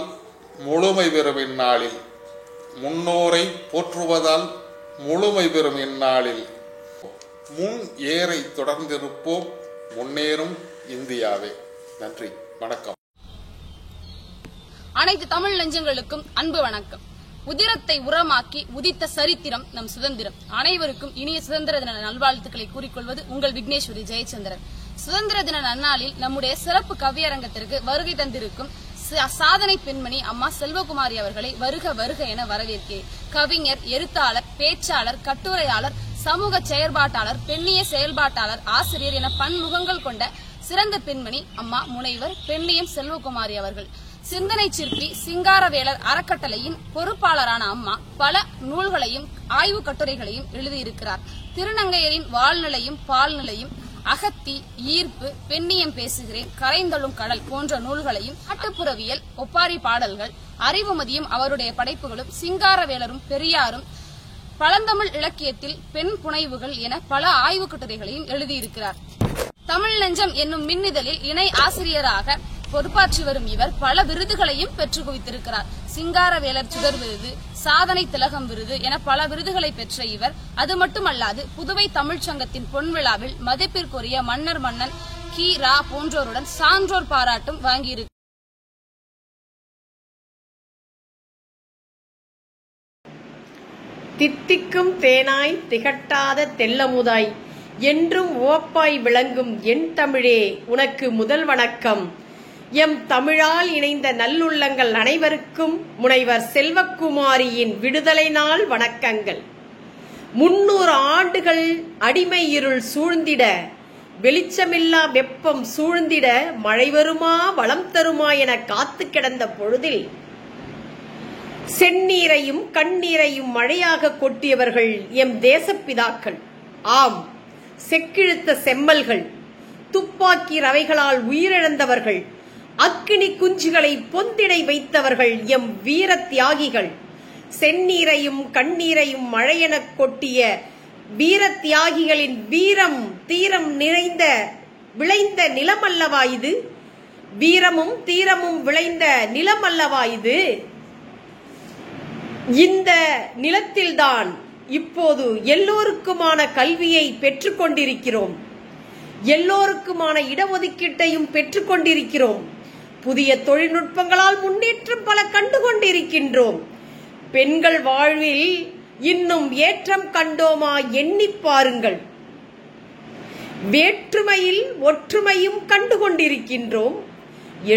முழுமை பெறும் இந்நாளில், முன்னோரை போற்றுவதால் முழுமை பெறும் இந்நாளில் முன் ஏறை தொடர்ந்திருப்போம். முன்னேறும் இந்தியாவே. நன்றி. வணக்கம். அனைத்து தமிழ் நெஞ்சங்களுக்கும் அன்பு வணக்கம். உதிரத்தை உரமாக்கி உதித்த சரித்திரம் நம் சுதந்திரம். அனைவருக்கும் இனிய சுதந்திர தின நல்வாழ்த்துக்களை கூறிக்கொள்வது உங்கள் விக்னேஸ்வரி ஜெயச்சந்திரன். சுதந்திர தின நன்னாளில் நம்முடைய சிறப்பு கவியரங்கத்திற்கு வருகை தந்திருக்கும் சாதனை பெண்மணி அம்மா செல்வகுமாரி அவர்களை வருக வருக என வரவேற்கிறேன். கவிஞர், எழுத்தாளர், பேச்சாளர், கட்டுரையாளர், சமூக செயற்பாட்டாளர், பெண்ணிய செயல்பாட்டாளர், ஆசிரியர் என பன்முகங்கள் கொண்ட சிறந்த பெண்மணி அம்மா முனைவர் பெண்ணியம் செல்வகுமாரி அவர்கள். சிந்தனை சிற்பி, சிங்காரவேலர் அறக்கட்டளையின் பொறுப்பாளரான அம்மா பல நூல்களையும் ஆய்வு கட்டுரைகளையும் எழுதியிருக்கிறார். திருநங்கையரின் வாழ்நிலையும் பால்நிலையும், அகத்தி, ஈர்ப்பு, பெண்ணியம் பேசுகிறேன், கரைந்தழும் கடல் போன்ற நூல்களையும், நாட்டுப்புறவியல், ஒப்பாரி பாடல்கள், அறிவுமதியும் அவருடைய படைப்புகளும், சிங்காரவேலரும் பெரியாரும், பழந்தமிழ் இலக்கியத்தில் பெண் புனைவுகள் என பல ஆய்வு கட்டுரைகளையும் எழுதியிருக்கிறார். தமிழ் நெஞ்சம் என்னும் மின்னிதழில் இணை ஆசிரியராக பொறுப்பாற்றி வரும் இவர் பல விருதுகளையும் பெற்று குவித்திருக்கிறார். சிங்காரவேலர் சுடர் விருது, சாதனை திலகம் விருது என பல விருதுகளை பெற்ற இவர் அது மட்டுமல்லாது புதுவை தமிழ்ச்சங்கத்தின் பொன்விழாவில் மதிப்பிற்குரிய மன்னர் மன்னன் கி. ரா. போன்றோருடன் சான்றோர் பாராட்டும் வாங்கியிருக்கிறார். தித்திக்கும் தேனாய் திகட்டாத தெல்லமுதாய் என்றும் ஓப்பாய் விளங்கும் என் தமிழே உனக்கு முதல் வணக்கம். எம் தமிழால் இணைந்த நல்லுள்ளங்கள் அனைவருக்கும் முனைவர் செல்வகுமாரியின் விடுதலை நாள் வணக்கங்கள். 300 ஆண்டுகள் அடிமை இருள் சூழ்ந்திட, வெளிச்சமில்லா வெப்பம் சூழ்ந்திட, மழை வருமா வளம் தருமா என காத்து கிடந்த பொழுதில் செந்நீரையும் கண்ணீரையும் மழையாக கொட்டியவர்கள் எம் தேசப்பிதாக்கள். ஆம், செக்கிழுத்த செம்மல்கள், துப்பாக்கி ரவைகளால் உயிரிழந்தவர்கள், அக்கினி குஞ்சுகளை பொந்திடை வைத்தவர்கள் எம் வீர தியாகிகள். செந்நீரையும் கண்ணீரையும் மழையென கொட்டிய வீர தியாகிகளின் வீரம் தீரம் நிறைந்த விளைந்த நிலம் அல்லவா இது? வீரமும் தீரமும் விளைந்த நிலம் அல்லவா இது? இந்த நிலத்தில்தான் இப்போது எல்லோருக்குமான கல்வியை பெற்றுக் கொண்டிருக்கிறோம். எல்லோருக்குமான இடஒதுக்கீட்டையும் பெற்றுக் கொண்டிருக்கிறோம். புதிய தொழில்நுட்பங்களால் முன்னேற்றம் பல கண்டுகொண்டிருக்கின்றோம். பெண்கள் வாழ்வில் இன்னும் ஏற்றம் கண்டோமா எண்ணி பாருங்கள். வேற்றுமையில் ஒற்றுமையும் கண்டுகொண்டிருக்கின்றோம்.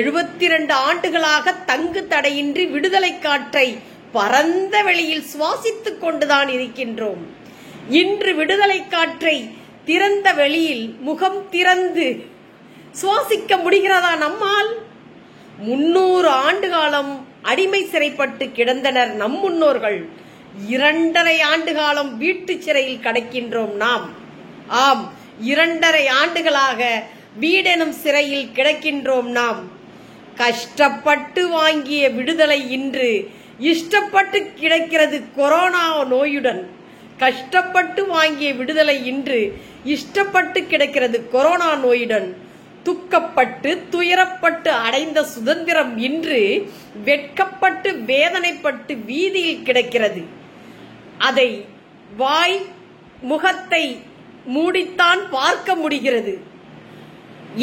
72 ஆண்டுகளாக தங்கு தடையின்றி விடுதலை காற்றை பரந்த வெளியில் சுவாசித்துக் கொண்டுதான் இருக்கின்றோம். இன்று விடுதலை காற்றை திறந்த வெளியில் முகம் திறந்து சுவாசிக்க முடிகிறதா நம்மால்? 300 ஆண்டு காலம் அடிமை சிறைப்பட்டு கிடந்தனர் நம் முன்னோர்கள். 2.5 ஆண்டு காலம் வீட்டு சிறையில் கிடக்கின்றோம் நாம். ஆம், 2.5 ஆண்டுகளாக வீடெனும் சிறையில் கிடக்கின்றோம் நாம். கஷ்டப்பட்டு வாங்கிய விடுதலை இன்று இஷ்டப்பட்டு கிடக்கிறது கொரோனா நோயுடன். கஷ்டப்பட்டு வாங்கிய விடுதலை இன்று இஷ்டப்பட்டு கிடக்கிறது கொரோனா நோயுடன். துக்கப்பட்டு துயரப்பட்டு அடைந்த சுதந்திரம் இன்று வெட்கப்பட்டு வேதனைப்பட்டு வீதியில் கிடக்கிறது. அதை வாய் முகத்தை மூடித்தான் பார்க்க முடிகிறது.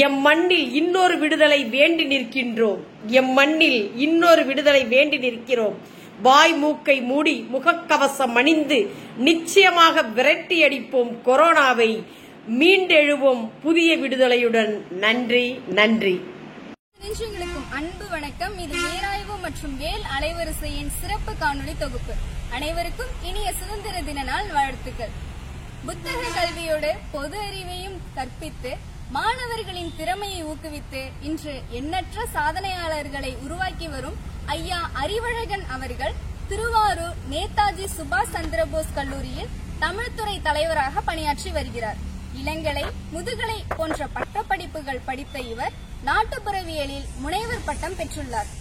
எம் மண்ணில் இன்னொரு விடுதலை வேண்டி நிற்கின்றோம். எம் மண்ணில் இன்னொரு விடுதலை வேண்டி நிற்கிறோம். வாய் மூக்கை மூடி முகக்கவசம் அணிந்து நிச்சயமாக விரட்டி அடிப்போம் கொரோனாவை. மீண்டெழுவோம் புதிய விடுதலையுடன். நன்றி, நன்றி. நெஞ்சங்களுக்கும் அன்பு வணக்கம். இது நேராய்வு மற்றும் வேல் அலைவரிசையின் சிறப்பு காணொலி தொகுப்பு. அனைவருக்கும் இனிய சுதந்திர தின நாள் வாழ்த்துக்கள். புத்தக கல்வியோடு பொது அறிவையும் கற்பித்து மாணவர்களின் திறமையை ஊக்குவித்து இன்று எண்ணற்ற சாதனையாளர்களை உருவாக்கி வரும் ஐயா அறிவழகன் அவர்கள் திருவாரூர் நேதாஜி சுபாஷ் சந்திரபோஸ் கல்லூரியில் தமிழ்துறை தலைவராக பணியாற்றி வருகிறார். இளங்கலை, முதுகலை போன்ற பட்டப்படிப்புகள் படித்த இவர் நாட்டுப்புறவியலில் முனைவர் பட்டம் பெற்றுள்ளார்.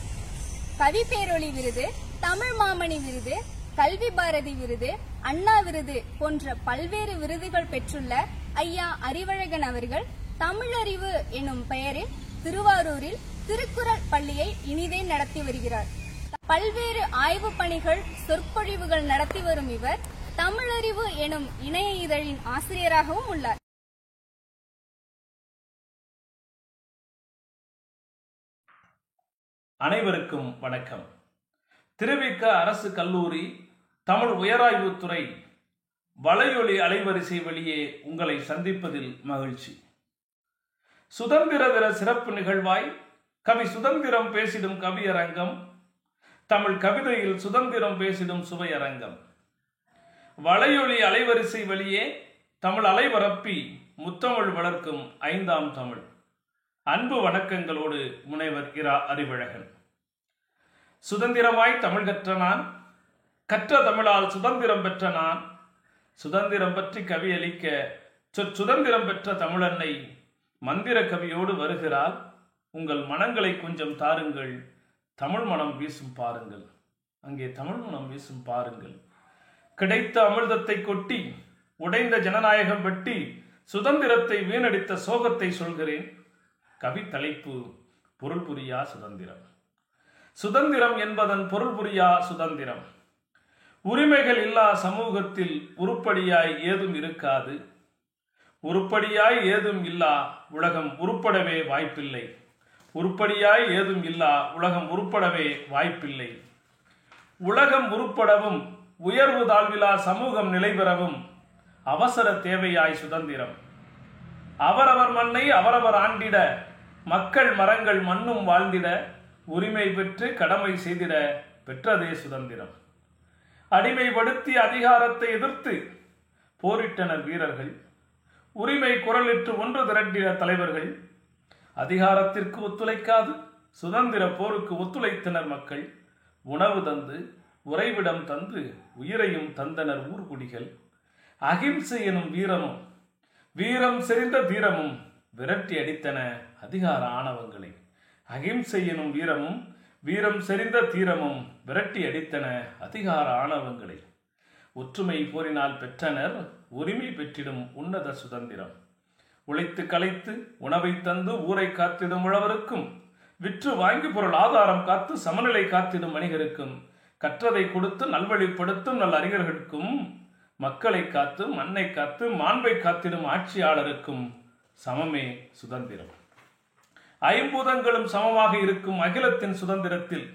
கவி பேரொளி விருது, தமிழ் மாமணி விருது, கல்வி பாரதி விருது, அண்ணா விருது போன்ற பல்வேறு விருதுகள் பெற்றுள்ள ஐயா அறிவழகன் அவர்கள் தமிழறிவு எனும் பெயரில் திருவாரூரில் திருக்குறள் பள்ளியை இனிதே நடத்தி வருகிறார். பல்வேறு ஆய்வு பணிகள், சொற்பொழிவுகள் நடத்தி வரும் இவர் தமிழறிவு எனும் இணைய இதழின் ஆசிரியராகவும் உள்ளார். அனைவருக்கும் வணக்கம். திருவிக அரசு கல்லூரி தமிழ் உயராய்வுத்துறை வலையொலி அலைவரிசை வழியே உங்களை சந்திப்பதில் மகிழ்ச்சி. சுதந்திர தின சிறப்பு நிகழ்வாய் கவி சுதந்திரம் பேசிடும் கவியரங்கம், தமிழ் கவிதையில் சுதந்திரம் பேசிடும் சுவையரங்கம். வலையொலி அலைவரிசை வழியே தமிழ் அலைவரப்பி முத்தமிழ் வளர்க்கும் 5ஆம் தமிழ். அன்பு வணக்கங்களோடு முனைவர் இரா அறிவழகன். சுதந்திரமாய் தமிழ் கற்ற நான், கற்ற தமிழால் சுதந்திரம் பெற்ற நான், சுதந்திரம் பற்றி கவியளிக்க சுதந்திரம் பெற்ற தமிழன்னை மந்திர கவியோடு வருகிறாள். உங்கள் மனங்களை கொஞ்சம் தாருங்கள், தமிழ் மனம் வீசும் பாருங்கள். அங்கே தமிழ் மனம் வீசும் பாருங்கள். கிடைத்த அமிர்தத்தை கொட்டி உடைந்த ஜனநாயகம் வெட்டி சுதந்திரத்தை வீணடித்த சோகத்தை சொல்கிறேன். கவி தலைப்பு பொருள் புரியா சுதந்திரம். சுதந்திரம் என்பதன் பொருள் புரியா சுதந்திரம். உரிமைகள் இல்லா சமூகத்தில் உருப்படியாய் ஏதும் இருக்காது. உருப்படியாய் ஏதும் இல்லா உலகம் உருப்படவே வாய்ப்பில்லை. உருப்படியாய் ஏதும் இல்லா உலகம் உருப்படவே வாய்ப்பில்லை. உலகம் உருப்படவும் உயர்வு தாழ்விலா சமூகம் நிலை பெறவும் அவசர தேவையாய் சுதந்திரம். அவரவர் மண்ணை அவரவர் ஆண்டிட, மக்கள் மரங்கள் மண்ணும் வாழ்ந்திட, உரிமை பெற்று கடமை செய்திட பெற்றதே சுதந்திரம். அடிமைப்படுத்தி அதிகாரத்தை எதிர்த்து போரிட்டனர் வீரர்கள். உரிமை குரலிட்டு ஒன்று திரட்டின தலைவர்கள். அதிகாரத்திற்கு ஒத்துழைக்காது சுதந்திர போருக்கு ஒத்துழைத்தனர் மக்கள். உணவு தந்து உறைவிடம் தந்து உயிரையும் தந்தனர் ஊர்குடிகள். அகிம்சை எனும் வீரமும் வீரம் செறிந்த தீரமும் விரட்டி அடித்தன அதிகார ஆணவங்களை. அகிம்சை எனும் வீரமும் வீரம் செறிந்த தீரமும் விரட்டி அடித்தன அதிகார ஆணவங்களை. ஒற்றுமை போரினால் பெற்றனர் உரிமை பெற்றிடும் உன்னத சுதந்திரம். உழைத்து களைத்து உணவை தந்து ஊரை காத்திடும் உழவருக்கும், விற்று வாங்கி பொருள் ஆதாரம் காத்து சமநிலை காத்திடும் வணிகருக்கும், கற்றதை கொடுத்து நல்வழிப்படுத்தும் நல் அறிஞர்களுக்கும், மக்களை காத்து மண்ணை காத்து மாண்பை காத்திடும் ஆட்சியாளருக்கும் சமமே சுதந்திரம். ஐம்பூதங்களும் சமமாக இருக்கும் அகிலத்தின் சுதந்திரத்தில்,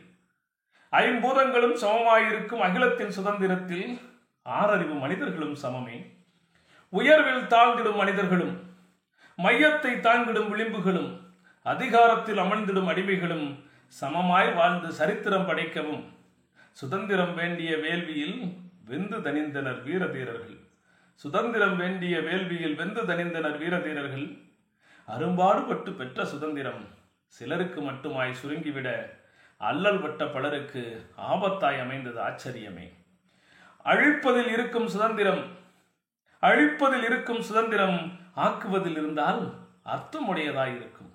ஐம்பூதங்களும் சமமாக இருக்கும் அகிலத்தின் சுதந்திரத்தில் ஆறறிவு மனிதர்களும் சமமே. உயர்வில் தாழ்ந்திடும் மனிதர்களும், மையத்தை தாங்கிடும் விளிம்புகளும், அதிகாரத்தில் அமர்ந்திடும் அடிமைகளும் சமமாய் வாழ்ந்து சரித்திரம் படைக்கவும் சுதந்திரம் வேண்டிய வேள்வியில் வெந்து தணிந்தனர் வீரதீரர்கள். சுதந்திரம் வேண்டிய வேள்வியில் வெந்து தணிந்தனர் வீரதீரர்கள். அரும்பாடுபட்டு பெற்ற சுதந்திரம் சிலருக்கு மட்டுமாய் சுருங்கிவிட அல்லல் பட்ட பலருக்கு ஆபத்தாய் அமைந்தது ஆச்சரியமே. அழிப்பதில் இருக்கும் சுதந்திரம், அழிப்பதில் இருக்கும் சுதந்திரம் ஆக்குவதில் இருந்தால் அர்த்தமுடையதாயிருக்கும்.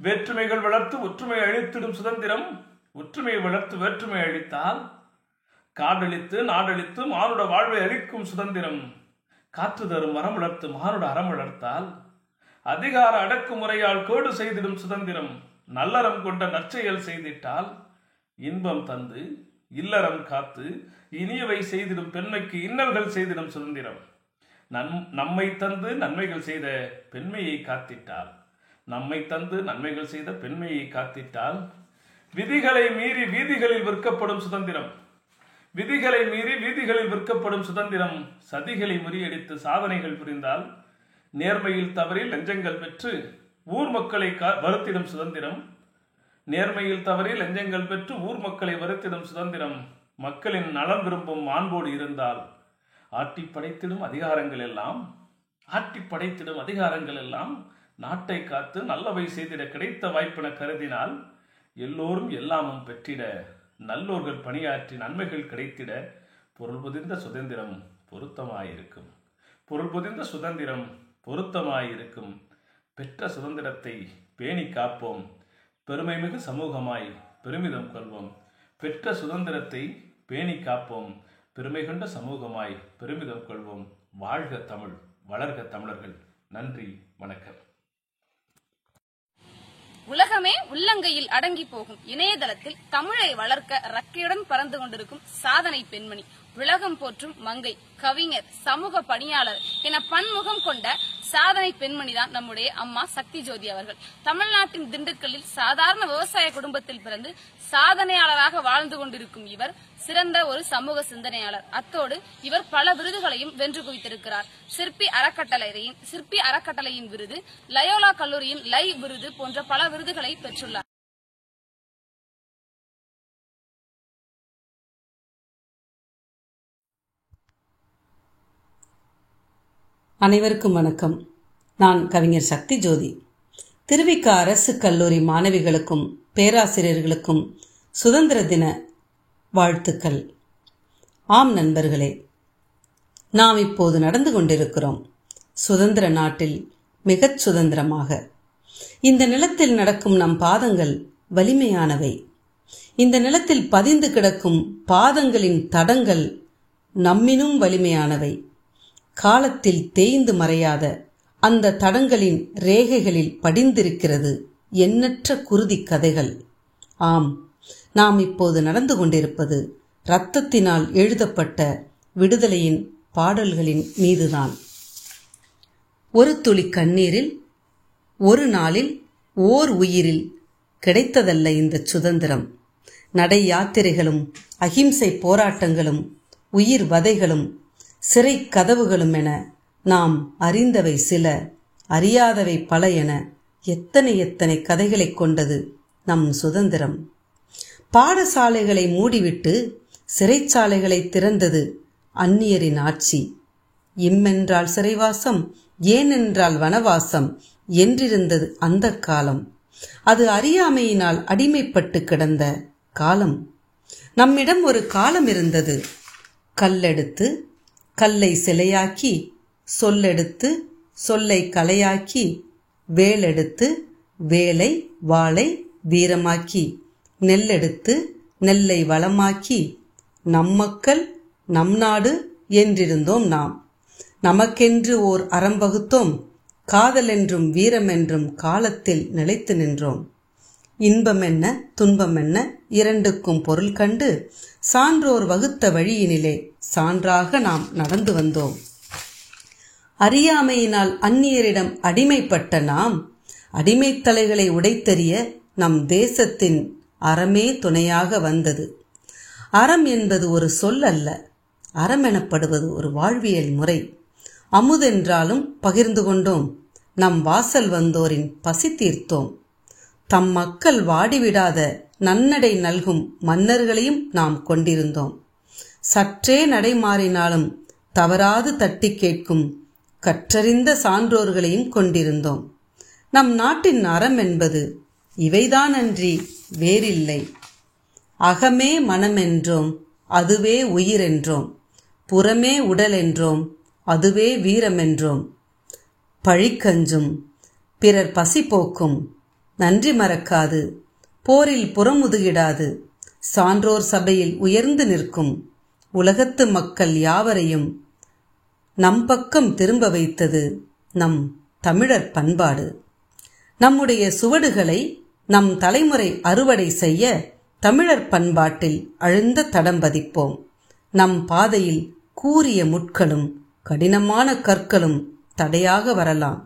வேற்றுமைகள் வளர்த்து ஒற்றுமை அழித்திடும் சுதந்திரம், ஒற்றுமையை வளர்த்து வேற்றுமை அழித்தால் காடழித்து நாடழித்து மானுட வாழ்வை அழிக்கும் சுதந்திரம். காற்று தரும் மரம் வளர்த்து மானுட அறம் வளர்த்தால் அதிகார அடக்குமுறையால் கோடு செய்திடும் சுதந்திரம். நல்லறம் கொண்ட நற்செயல் செய்திட்டால் இன்பம் தந்து இல்லறம் காத்து இனியவை செய்திடும் பெண்மைக்கு இன்னல்கள் செய்திடும் சுதந்திரம். நம்மை தந்து நன்மைகள் செய்த பெண்மையை காத்திட்டால், நம்மை தந்து நன்மைகள் செய்த பெண்மையை காத்திட்டால் விதிகளை மீறி வீதிகளில் விற்கப்படும் சுதந்திரம். விதிகளை மீறி வீதிகளில் விற்கப்படும் சுதந்திரம். சதிகளை முறியடித்து சாதனைகள் புரிந்தால், நேர்மையில் தவறி லஞ்சங்கள் பெற்று ஊர் மக்களை வருத்திடும் சுதந்திரம். நேர்மையில் தவறி லஞ்சங்கள் பெற்று ஊர் மக்களை வருத்திடும் சுதந்திரம். மக்களின் நலம் விரும்பும் மாண்போடு இருந்தால் ஆட்டி படைத்திடும் அதிகாரங்கள் எல்லாம், ஆட்டி படைத்திடும் அதிகாரங்கள் எல்லாம் நாட்டை காத்து நல்லவை செய்திட கிடைத்த வாய்ப்பென கருதினால் எல்லோரும் எல்லாமும் பெற்றிட, நல்லோர்கள் பணியாற்றி நன்மைகள் கிடைத்திட பொருள் புதிந்த சுதந்திரம் பொருத்தமாயிருக்கும். பொருள் புதிந்த சுதந்திரம் பொருத்தமாயிருக்கும். பெற்ற சுதந்திரத்தை பேணி காப்போம், பெருமைமிகு சமூகமாய் பெருமிதம் கொள்வோம். பெற்ற சுதந்திரத்தை பேணி காப்போம், பெருமை கொண்ட சமூகமாய் பெருமிதம் கொள்வோம். வாழ்க தமிழ், வளர்க தமிழர்கள். நன்றி, வணக்கம். உலகமே உள்ளங்கையில் அடங்கி போகும் இணையதளத்தில் தமிழை வளர்க்க ரக்கையுடன் பறந்து கொண்டிருக்கும் சாதனை பெண்மணி, உலகம் போற்றும் மங்கை, கவிஞர், சமூக பணியாளர் என பன்முகம் கொண்ட சாதனை பெண்மணிதான் நம்முடைய அம்மா சக்தி ஜோதி அவர்கள். தமிழ்நாட்டின் திண்டுக்கல்லில் சாதாரண விவசாய குடும்பத்தில் பிறந்து சாதனையாளராக வாழ்ந்து கொண்டிருக்கும் இவர் சிறந்த ஒரு சமூக சிந்தனையாளர். அத்தோடு இவர் பல விருதுகளையும் வென்று குவித்திருக்கிறார். சிற்பி அறக்கட்டளையின் விருது, லயோலா கல்லூரியின் லை விருது போன்ற பல விருதுகளை பெற்றுள்ளார். அனைவருக்கும் வணக்கம். நான் கவிஞர் சக்தி ஜோதி. திருவிக அரசு கல்லூரி மாணவிகளுக்கும் பேராசிரியர்களுக்கும் சுதந்திர தின வாழ்த்துக்கள். ஆம் நண்பர்களே, நாம் இப்போது நடந்து கொண்டிருக்கிறோம் சுதந்திர நாட்டில் மிகச் சுதந்திரமாக. இந்த நிலத்தில் நடக்கும் நம் பாதங்கள் வலிமையானவை. இந்த நிலத்தில் பதிந்து கிடக்கும் பாதங்களின் தடங்கள் நம்மினும் வலிமையானவை. காலத்தில் தேய்ந்து மறையாத அந்த தடங்களின் ரேகைகளில் படிந்திருக்கிறது எண்ணற்ற குருதி கதைகள். ஆம், நாம் இப்போது நடந்து கொண்டிருப்பது இரத்தத்தினால் எழுதப்பட்ட விடுதலையின் பாடல்களின் மீதுதான். ஒரு துளி கண்ணீரில், ஒரு நாளில், ஓர் உயிரில் கிடைத்ததல்ல இந்த சுதந்திரம். நடை யாத்திரைகளும் அகிம்சை போராட்டங்களும் உயிர் வதைகளும் சிறை கதவுகளும் என நாம் அறிந்தவை சில, அறியாதவை பல என எத்தனை எத்தனை கதைகளை கொண்டது நம் சுதந்திரம். பாடசாலைகளை மூடிவிட்டு சிறைச்சாலைகளை திறந்தது அந்நியரின் ஆட்சி. இம்மென்றால் சிறைவாசம், ஏனென்றால் வனவாசம் என்றிருந்தது அந்த காலம். அது அறியாமையினால் அடிமைப்பட்டு கிடந்த காலம். நம்மிடம் ஒரு காலம் இருந்தது. கல்லெடுத்து கல்லை சிலையாக்கி, சொல்லெடுத்து சொல்லை கலையாக்கி, வேலெடுத்து வேலை வாளை வீரமாக்கி, நெல்லெடுத்து நெல்லை வளமாக்கி, நம் மக்கள் நம் நாடு என்றிருந்தோம் நாம். நமக்கென்று ஓர் அறம் வகுத்தோம், காதல் என்றும் வீரம் என்றும் காலத்தில் நிலைத்து நின்றோம். இன்பம் என்ன துன்பம் என்ன இரண்டுக்கும் பொருள் கண்டு சான்றோர் வகுத்த வழியினிலே சான்றாக நாம் நடந்து வந்தோம். அறியாமையினால் அந்நியரிடம் அடிமைப்பட்ட நாம் அடிமைத்தலைகளை உடைத்தெறிய நம் தேசத்தின் அறமே துணையாக வந்தது. அறம் என்பது ஒரு சொல் அல்ல, அறம் எனப்படுவது ஒரு வாழ்வியல் முறை. அமுதென்றாலும் பகிர்ந்து கொண்டோம், நம் வாசல் வந்தோரின் பசி தீர்த்தோம். தம் மக்கள் வாடிவிடாத நன்னடை நல்கும் மன்னர்களையும் நாம் கொண்டிருந்தோம். சற்றே நடை மாறினாலும் தவறாது தட்டி கேட்கும் கற்றறிந்த சான்றோர்களையும் கொண்டிருந்தோம். நம் நாட்டின் அறம் என்பது இவைதானன்றி வேறில்லை. அகமே மனமென்றோம், அதுவே உயிரென்றோம். புறமே உடல் என்றோம், அதுவே வீரமென்றோம். பழிக்கஞ்சும் பிறர் பசி போக்கும், நன்றி மறக்காது, போரில் புறமுதுகிடாது, சான்றோர் சபையில் உயர்ந்து நிற்கும் உலகத்து மக்கள் யாவரையும் நம் பக்கம் திரும்ப வைத்தது நம் தமிழர் பண்பாடு. நம்முடைய சுவடுகளை நம் தலைமுறை அறுவடை செய்ய தமிழர் பண்பாட்டில் அழுந்த தடம் பதிப்போம். நம் பாதையில் கூரிய முட்களும் கடினமான கற்களும் தடையாக வரலாம்,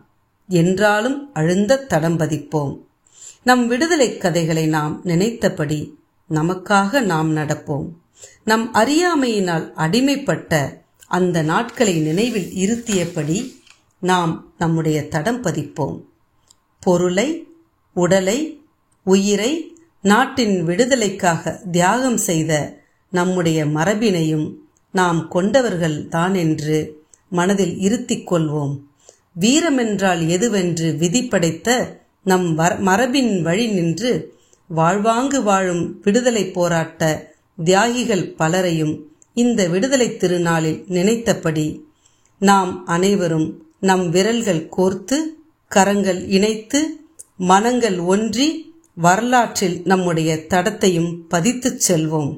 என்றாலும் அழுந்த தடம் பதிப்போம். நம் விடுதலை கதைகளை நாம் நினைத்தபடி நமக்காக நாம் நடப்போம். நம் அறியாமையினால் அடிமைப்பட்ட அந்த நாட்களை நினைவில் இருத்தியபடி நாம் நம்முடைய தடம் பதிப்போம். பொருளை, உடலை, உயிரை நாட்டின் விடுதலைக்காக தியாகம் செய்த நம்முடைய மரபினையும் நாம் கொண்டவர்கள் தான் என்று மனதில் இருத்திக் கொள்வோம். வீரமென்றால் எதுவென்று விதி படைத்த நம் மரபின் வழி நின்று வாழ்வாங்கு வாழும் விடுதலை போராட்ட தியாகிகள் பலரையும் இந்த விடுதலை திருநாளில் நினைத்தபடி நாம் அனைவரும் நம் விரல்கள் கோர்த்து, கரங்கள் இணைத்து, மனங்கள் ஒன்றி வரலாற்றில் நம்முடைய தடத்தையும் பதித்துச் செல்வோம்.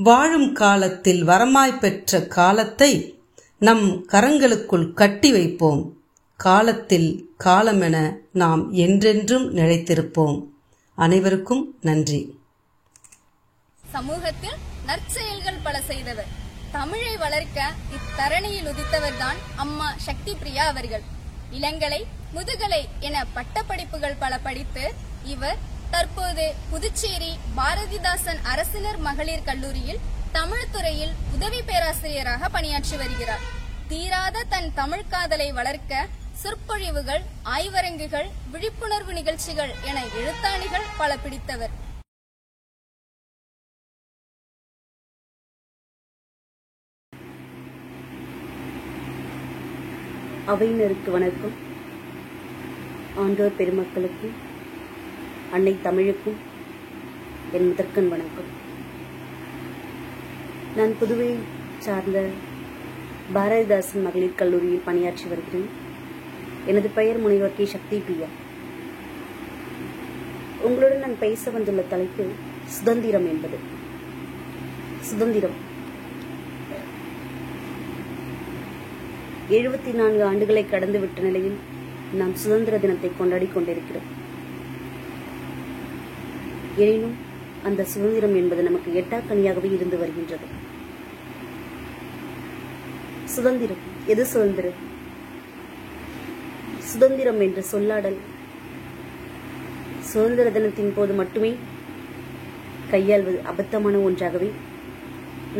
வாழும் காலத்தில் வரமாய் பெற்ற காலத்தை நம் கரங்களுக்குள் கட்டி வைப்போம். காலத்தில் காலமென நாம் என்றென்றும் நிலைத்திருப்போம். அனைவருக்கும் நன்றி. சமூகத்தில் நற்செயல்கள் பல செய்தவர், தமிழை வளர்க்க இத்தரணியில் உதித்தவர்தான் அம்மா சக்தி பிரியா அவர்கள். இளங்கலை, முதுகலை என பட்டப்படிப்புகள் பல படித்து இவர் தற்போது புதுச்சேரி பாரதிதாசன் அரசினர் மகளிர் கல்லூரியில் தமிழ் துறையில் உதவி பேராசிரியராக பணியாற்றி வருகிறார். தீராத தன் தமிழ் காதலை வளர்க்க சொற்பொழிவுகள், ஆய்வரங்குகள், விழிப்புணர்வு நிகழ்ச்சிகள் என எழுத்தாணிகள் பல பிடித்தவர். அவையினருக்கு வணக்கம். ஆண்டோர் பெருமக்களுக்கும் அன்னை தமிழுக்கும் என் முதற்கண் வணக்கம். நான் புதுவை சார்ந்த பாரதிதாசன் மகளிர் கல்லூரியில் பணியாற்றி வருகிறேன். எனது பெயர் முனைவர் கே. சக்தி பிரியா. உங்களுடன் நான் பேச வந்துள்ள தலைப்பு சுதந்திரம் என்பது. சுதந்திரம் 74 ஆண்டுகளை கடந்துவிட்ட நிலையில் நாம் சுதந்திர தினத்தை கொண்டாடி கொண்டிருக்கிறோம். எனினும் அந்த சுதந்திரம் என்பது நமக்கு எட்டாக்கனியாகவே இருந்து வருகின்றது. சுதந்திரம் எது சுதந்திரம்? சுதந்திரம் என்ற சொல்லாடல் சுதந்திர தினத்தின் போது மட்டுமே கையாள்வது அபத்தமான ஒன்றாகவே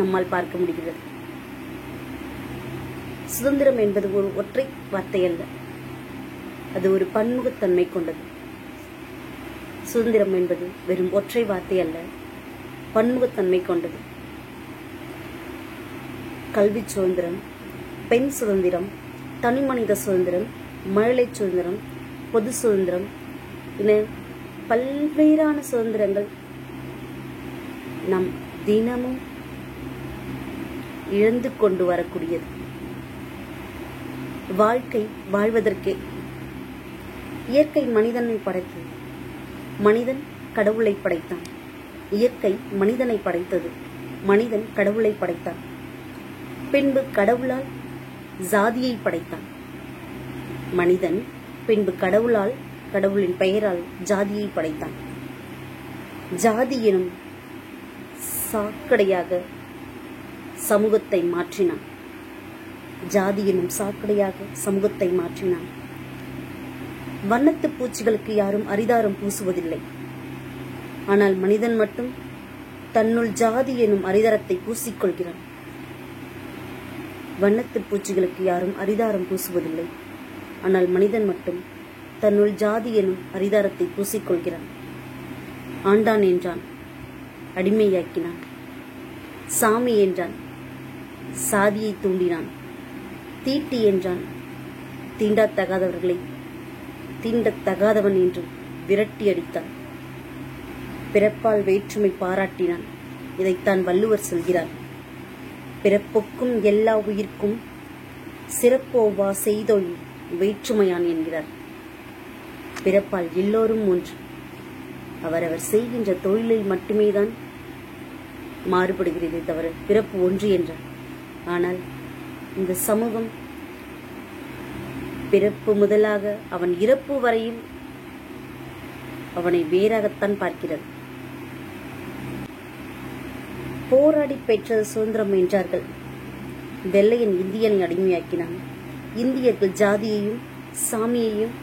நம்மால் பார்க்க முடிகிறது. சுதந்திரம் என்பது ஒரு ஒற்றை வார்த்தை அல்ல, அது ஒரு பன்முகத்தன்மை கொண்டது. சுதந்திரம் என்பது வெறும் ஒற்றை வார்த்தை அல்ல, பன்முகத்தன்மை கொண்டது. கல்வி சுதந்திரம், பெண் சுதந்திரம், தனிமனித சுதந்திரம், மழலை சுதந்திரம், பொது சுதந்திரம் என பல்வேறான சுதந்திரங்கள் நாம் தினமும் இழந்து கொண்டு வரக்கூடியது. வாழ்க்கை வாழ்வதற்கே இயற்கை மனிதனை படைத்தது. மனிதன் கடவுளை படைத்தான். இயற்கை மனிதனை படைத்தது. மனிதன் கடவுளை படைத்தான். பின்பு கடவுளால் ஜாதியை படைத்தான். மனிதன் பின்பு கடவுளால், கடவுளின் பெயரால் ஜாதியை படைத்தான். ஜாதி எனும் சாக்கடையாக சமூகத்தை மாற்றினான். ஜாதி எனும் சாக்கடையாக சமூகத்தை மாற்றினான். வண்ணத்து பூச்சிகளுக்கு யாரும் அரிதாரம் பூசுவதில்லை. ஆனால் மனிதன் மட்டும் தன்னுள் ஜாதி எனும் அரிதாரத்தை பூசிக்கொள்கிறான். வண்ணத்து பூச்சிகளுக்கு யாரும் அரிதாரம் பூசுவதில்லை. ஆனால் மனிதன் மட்டும் தன்னுள் ஜாதி எனும் அரிதாரத்தை பூசிக்கொள்கிறான். ஆண்டான் என்றான், அடிமையாக்கினான். சாமி என்றான், சாதியை தூண்டினான். தீட்டி என்றான், தீண்டத்தகாதவர்களை தீண்டத்தகாதவன் என்று விரட்டி அடித்தான். பிறப்பால் வேற்றுமை பாராட்டினான். இதைத்தான் வள்ளுவர் சொல்கிறார். பிறப்புக்கும் எல்லா உயிர்க்கும் சிறப்போவா செய்தொழில் வேற்றுமையான் என்கிறார். பிறப்பால் எல்லோரும் ஒன்று. அவரவர் செய்கின்ற தொழிலில் மட்டுமேதான் மாறுபடுகிறதே தவிர பிறப்பு ஒன்று என்றார். ஆனால் இந்த சமூகம் பிறப்பு முதலாக அவன் இறப்பு வரையில் அவனை வேறாகத்தான் பார்க்கிறது. போராடி பெற்றது சுதந்திரம் என்றார்கள். வெள்ளையன் இந்தியனை அடிமையாக்கினான். இந்தியர்கள் ஜாதியையும் சாமியையும்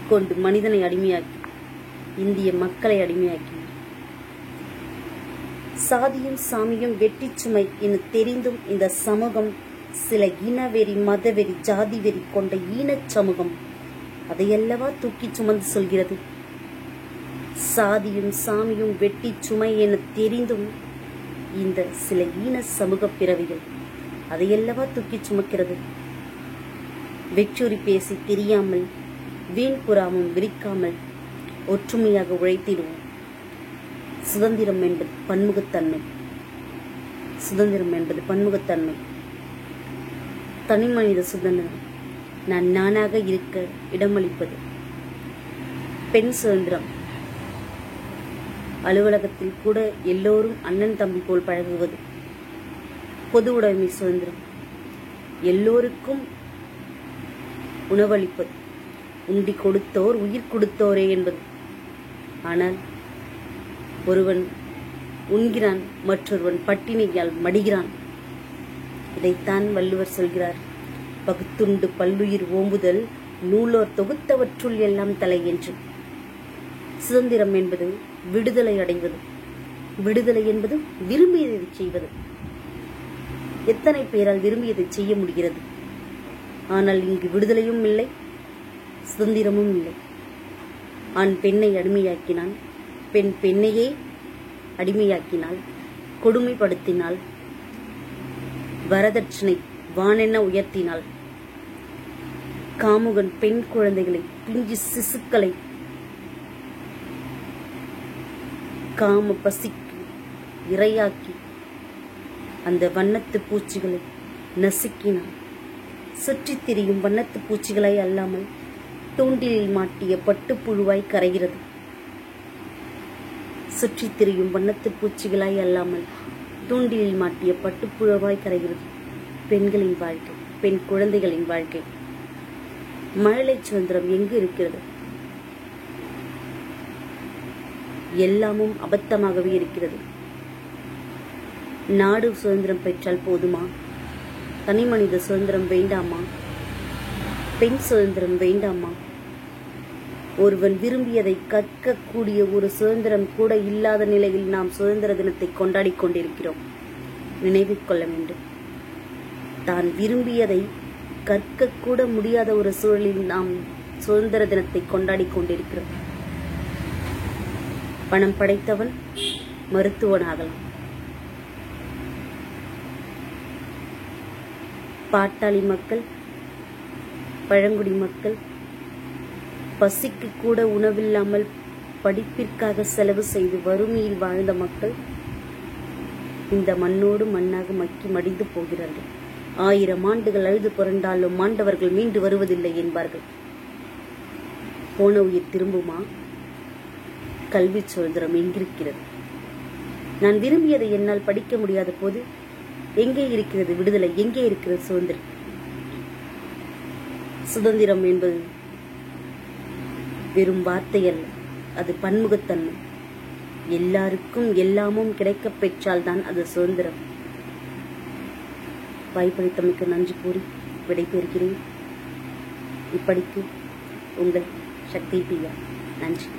கொண்டு மனிதனை அடிமையாக்கி இந்திய மக்களை அடிமையாக்கினார். சாதியும் சாமியும் வெட்டி சுமை என தெரிந்தும் இந்த சமூகம் சில இனவெறி, மதவெறி, ஜாதி வெறி கொண்ட ஈனச் சமூகம் அதையல்லவா தூக்கி சுமந்து சொல்கிறது. சாதியும் சாமியும் வெட்டி சுமை என தெரிந்தும் இந்த சில ஈன சமூக பிறவிகள் அதையல்லவா தூக்கி சுமக்கிறது. வெற்றுரி பேசி தெரியாமல் வீண் புறாமும் விரிக்காமல் ஒற்றுமையாக உழைத்திடுவோம். சுதந்திரம் என்பது பன்முகத்தன்மை. சுதந்திரம் என்பது பன்முகத்தன்மை. தனிமனித சுதந்திரம் நான் நானாக இருக்க இடமளிப்பது. பெண் சுதந்திரம் அலுவலகத்தில் கூட எல்லோரும் அண்ணன் தம்பி போல் பழகுவது. பொது உடைமை சுதந்திரம் எல்லோருக்கும் உணவளிப்பது. உண்டி கொடுத்தோர் உயிர் கொடுத்தோரே என்பது. ஆனால் ஒருவன் உண்கிறான், மற்றொருவன் பட்டினியால் மடிகிறான். இதைத்தான் வள்ளுவர் சொல்கிறார், பகுத்துண்டு பல்லுயிர் ஓம்புதல் நூலோர் தொகுத்தவற்றுள் எல்லாம் தலை என்று. சுதந்திரம் என்பது விடுதலை அடைவது. விடுதலை என்பது விரும்பியதை செய்வது. எத்தனை பேரால் விரும்பியதை செய்ய முடிகிறது? ஆனால் இங்கு விடுதலையும் இல்லை, சுதந்திரமும் இல்லை. ஆண் பெண்ணை அடிமையாக்கினான், பெண் பெண்ணையே அடிமையாக்கினாள், கொடுமைப்படுத்தினாள், வரதட்சணை வானென்ன உயர்த்தினாள். காமுகன் பெண் குழந்தைகளை, பிஞ்சு சிசுக்களை காம பசிக்கு இரையாக்கி அந்த வண்ணத்து பூச்சிகளை நசுக்கினான். சுற்றித் திரியும் வண்ணத்து பூச்சிகளை அல்லாமல் தூண்டிலில் மாட்டிய பட்டுப்புழுவாய் கரைகிறது. சுற்றித் திரியும் வண்ணத்து பூச்சிகளாய் அல்லாமல் தூண்டிலில் மாட்டிய பட்டுப்புழுவாய் கரைகிறது பெண்களின் வாழ்க்கை, பெண் குழந்தைகளின் வாழ்க்கை. மழலை சுதந்திரம் எங்கு இருக்கிறது? எல்லாமும் அபத்தமாகவே இருக்கிறது. நாடு சுதந்திரம் பெற்றால் போதுமா? தனி மனித சுதந்திரம் வேண்டாமா? பெண் சுதந்திரம் வேண்டாமா? ஒருவன் விரும்பியதை கற்கக்கூடிய ஒரு சுதந்திரம் கூட இல்லாத நிலையில் நாம் சுதந்திர தினத்தை கொண்டாடி கொண்டிருக்கிறோம். நினைவில் கொள்ள வேண்டும், தான் விரும்பியதை கற்கக்கூட முடியாத ஒரு சூழலில் நாம் சுதந்திர தினத்தை கொண்டாடி கொண்டிருக்கிறோம். பணம் படைத்தவன் மருத்துவனாகலாம், பாட்டாளி மக்கள், பழங்குடி மக்கள், பசிக்கு கூட உணவில்லாமல் படிப்பிற்காக செலவு செய்து வறுமையில் வாழ்ந்த மக்கள் இந்த மண்ணோடு மண்ணாக மக்கி மடிந்து போகிறார்கள். 1000 ஆண்டுகள் அழுது புரண்டாலும் மாண்டவர்கள் மீண்டு வருவதில்லை என்பார்கள். போன உயிர் திரும்புமா? கல்வி சுதந்திரம் எங்கிருக்கிறது? நான் விரும்பியதை என்னால் படிக்க முடியாத போது எங்கே இருக்கிறது விடுதலை? எங்கே இருக்கிறது சுதந்திரம்? சுதந்திரம் என்பது வெறும் வார்த்தை அல்ல, அது பன்முகத்தன்மை. எல்லாருக்கும் எல்லாமும் கிடைக்கப் பெற்றால்தான் அது சுதந்திரம். வாய்ப்பளித்தமைக்கு நன்றி கூறி விடைபெறுகிறேன். இப்படிக்கு உங்கள் சக்தி பிரியா. நன்றி.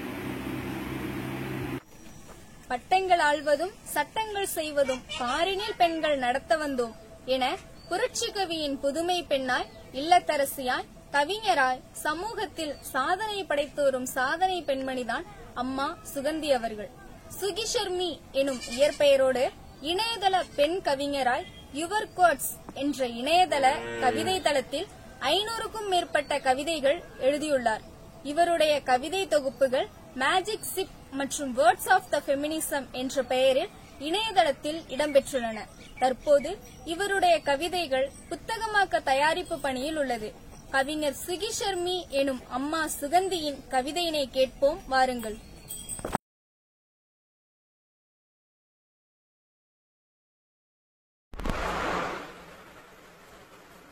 பட்டங்கள் ஆள்வதும் சட்டங்கள் செய்வதும் பாரினில் பெண்கள் நடத்த வந்தோம் என புரட்சி கவியின் புதுமை பெண்ணாய், இல்லத்தரசியாய், கவிஞராய் சமூகத்தில் சாதனை படைத்தோரும் சாதனை பெண்மணிதான் அம்மா சுகந்தி அவர்கள். சுகிஷர்மி எனும் இயற்பெயரோடு இணையதள பெண் கவிஞராய் யுவர் கோட்ஸ் என்ற இணையதள கவிதை தளத்தில் 500க்கும் மேற்பட்ட கவிதைகள் எழுதியுள்ளார். இவருடைய கவிதை தொகுப்புகள் மேஜிக் சிப் மற்றும் வேர்ட்ஸ் ஆஃப் த ஃபெமினிசம் என்ற பெயரில் இணையதளத்தில் இடம்பெற்றுள்ளன. தற்போது இவருடைய கவிதைகள் புத்தகமாக்க தயாரிப்பு பணியில் உள்ளது. கவிஞர் சுகிஷர்மி எனும் அம்மா சுகந்தியின் கவிதையினை கேட்போம் வாருங்கள்.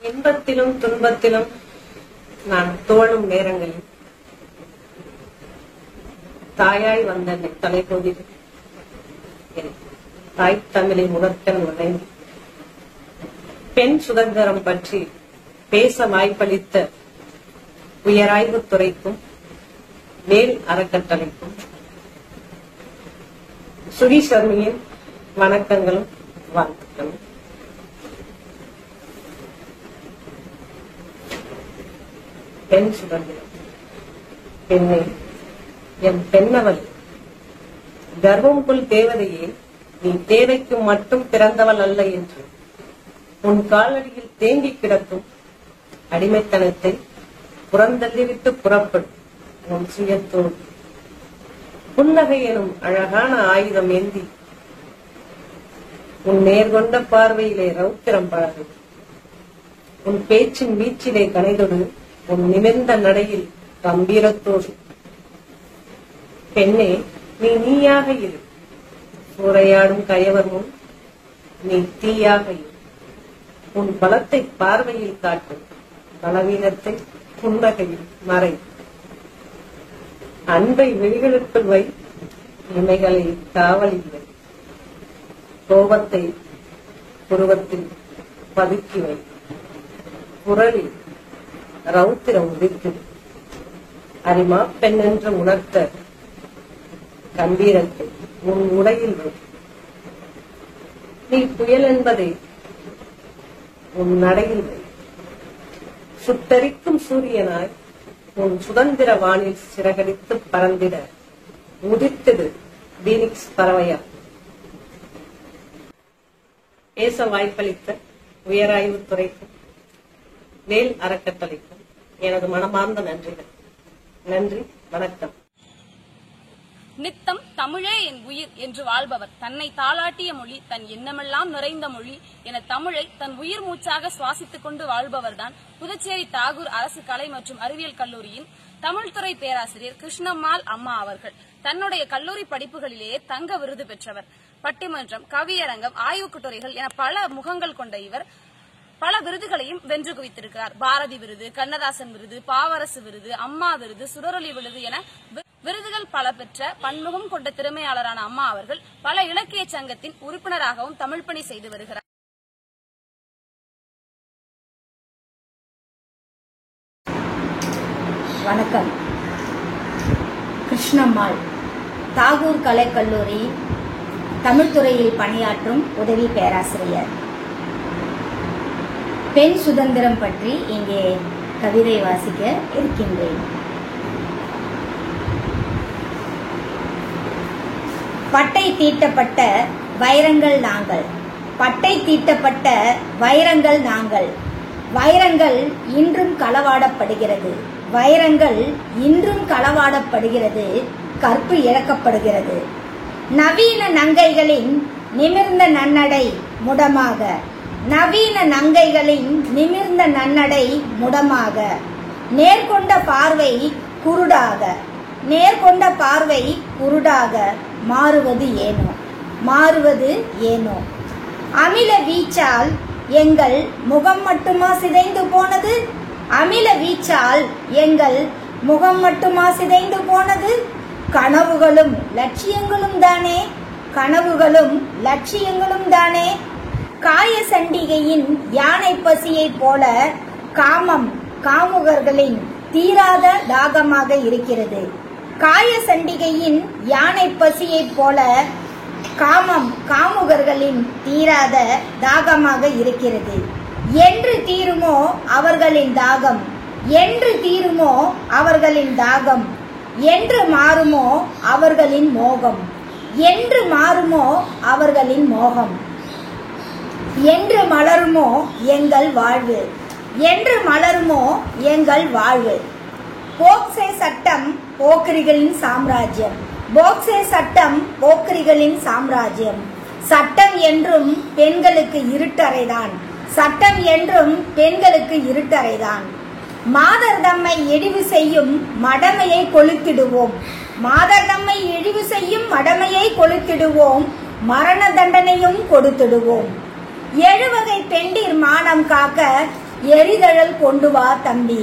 இன்பத்திலும் துன்பத்திலும் நான் தோழும் நேரங்களில் தாயாய் வந்த தலைப்பகுதியில் தாய் தமிழை முதற்கண் வழங்கி பெண் சுதந்திரம் பற்றி பேச வாய்ப்பளித்த உயராய்வுத்துறைக்கும் மேல் அறக்கட்டளைக்கும் சுகிஷர்மியின் வணக்கங்களும் வாழ்த்துக்களும். பெண் சுதந்திரம். பெண்ணே, என் பெண்ணவள், கர்வம் கொள் தேவதையே, நீ தேவைக்கு மட்டும் பிறந்தவள் அல்ல என்று உன் காலடியில் தேங்கி கிடக்கும் அடிமைத்தனத்தை புறந்தள்ளிவிட்டு புறப்படும் உன் சுயத்தோடு. புன்னகை எனும் அழகான ஆயுதம் ஏந்தி உன் நேர்கொண்ட பார்வையிலே ரௌத்திரம் பழகும். உன் பேச்சின் வீச்சிலே கனைதொடு, உன் நிமிர்ந்த நடையில் கம்பீரத்தோடு. பெண்ணே, நீ நீயாக இரு. சூறையாடும் கயவர் முன் நீ தீயாக இரு. உன் பலத்தை பார்வையில் காட்டும், பலவீனத்தை புன்னகையில் மறை. அன்பை விழிகளுக்குள் வை, இமைகளை காவலில் வை. கோபத்தை புருவத்தில், பதுக்கி வை. குரலில் ரௌத்திரம் உதிர்க்குது. அரிமா பெண் என்று உணர்த்த கம்பீரத்தை உன் உடையில் வை. நீ புயல் என்பதை உன் நடையில் வை. சுட்டரிக்கும் சூரியனாய் உன் சுதந்திர வானில் சிறகடித்து பறந்திட உதிர்த்தது பீனிக்ஸ் பறவையா. பேச வாய்ப்பளித்த உயராய்வுத்துறைக்கும் மேல் அறக்கட்டளைக்கும் எனது மனமார்ந்த நன்றிகள். நன்றி, வணக்கம். நித்தம் தமிழே என் உயிர் என்று வாழ்பவர், தன்னை தாளாட்டிய மொழி, தன் எண்ணமெல்லாம் நிறைந்த மொழி என தமிழை தன் உயிர் மூச்சாக சுவாசித்துக் கொண்டு வாழ்பவர்தான் புதுச்சேரி தாகூர் அரசு கலை மற்றும் அறிவியல் கல்லூரியின் தமிழ்துறை பேராசிரியர் கிருஷ்ணம்மாள் அம்மா அவர்கள். தன்னுடைய கல்லூரி படிப்புகளிலேயே தங்க விருது பெற்றவர். பட்டிமன்றம், கவியரங்கம், ஆய்வுக்குட்டுரைகள் என பல முகங்கள் கொண்ட இவர் பல விருதுகளையும் வென்று குவித்திருக்கிறார். பாரதி விருது, கண்ணதாசன் விருது, பாவரசு விருது, அம்மா விருது, சுடரொலி விருது என விருதுகள் பல பெற்ற பன்முகம் கொண்ட திறமையாளரான அம்மா அவர்கள் பல இலக்கிய சங்கத்தின் உறுப்பினராகவும் தமிழ் பணி செய்து வருகிறார். வணக்கம். கிருஷ்ணம்மாள், தாகூர் கலைக்கல்லூரி தமிழ்துறையில் பணியாற்றும் உதவி பேராசிரியர். பெண் சுதந்திரம் பற்றி இங்கே கவிதை வாசிக்க இருக்கின்றேன். பட்டை தீட்டப்பட்ட வைரங்கள் நாங்கள், பட்டை தீட்டப்பட்ட வைரங்கள் நாங்கள். வைரங்கள் இன்றும் களவாடப்படுகிறது, வைரங்கள் இன்றும் களவாடப்படுகிறது, கற்பு இழக்கப்படுகிறது. நவீன நங்கைகளின் நிமிர்ந்த நன்னடை முடமாக, நவீன நங்கைகளின் நிமிர்ந்த நன்னடை முடமாக, நேர்கொண்ட பார்வை குருடாக, நேர்கொண்ட பார்வை குருடாக மாறுவது ஏனோ, மாறுவது ஏனோ. அமில வீச்சால் எங்கள் முகம் மட்டுமா சிதைந்து போனது, அமில வீச்சால் எங்கள் முகம் மட்டுமா சிதைந்து போனது. கனவுகளும் லட்சியங்களும் தானே, கனவுகளும் லட்சியங்களும் தானே. காய சண்டிகையின் யானை பசியை போல காமம் காமுகர்களின் தீராத தாகமாக இருக்கிறது. காய சண்டிகையின் யானை பசியை போல காமம் காமுகர்களின் தீராத தாகமாக இருக்கிறது. என்று தீருமோ அவர்களின் தாகம், என்று தீருமோ அவர்களின் தாகம், என்று மாறுமோ அவர்களின் மோகம், என்று மாறுமோ அவர்களின் மோகம். என்று மலருமோ எங்கள் வாழ்வு, என்று மலருமோ எங்கள் வாழ்வு. போக்சே சட்டம் போக்கிரிகளின் சாம்ராஜ்யம், போக்சே சட்டம் போக்கிரிகளின் சாம்ராஜ்யம். சட்டம் என்றும் பெண்களுக்கு இருட்டறைதான், சட்டம் என்றும் பெண்களுக்கு இருட்டறைதான். மாதர் தம்மை இழிவு செய்யும் மடமையை கொளுத்திடுவோம், மாதர் தம்மை இழிவு செய்யும் மடமையை கொளுத்திடுவோம், மரண தண்டனையும் கொடுத்திடுவோம். எழுவகை பெண்டீர் மானம் காக்க எரிதழல் கொண்டு வா தம்பி,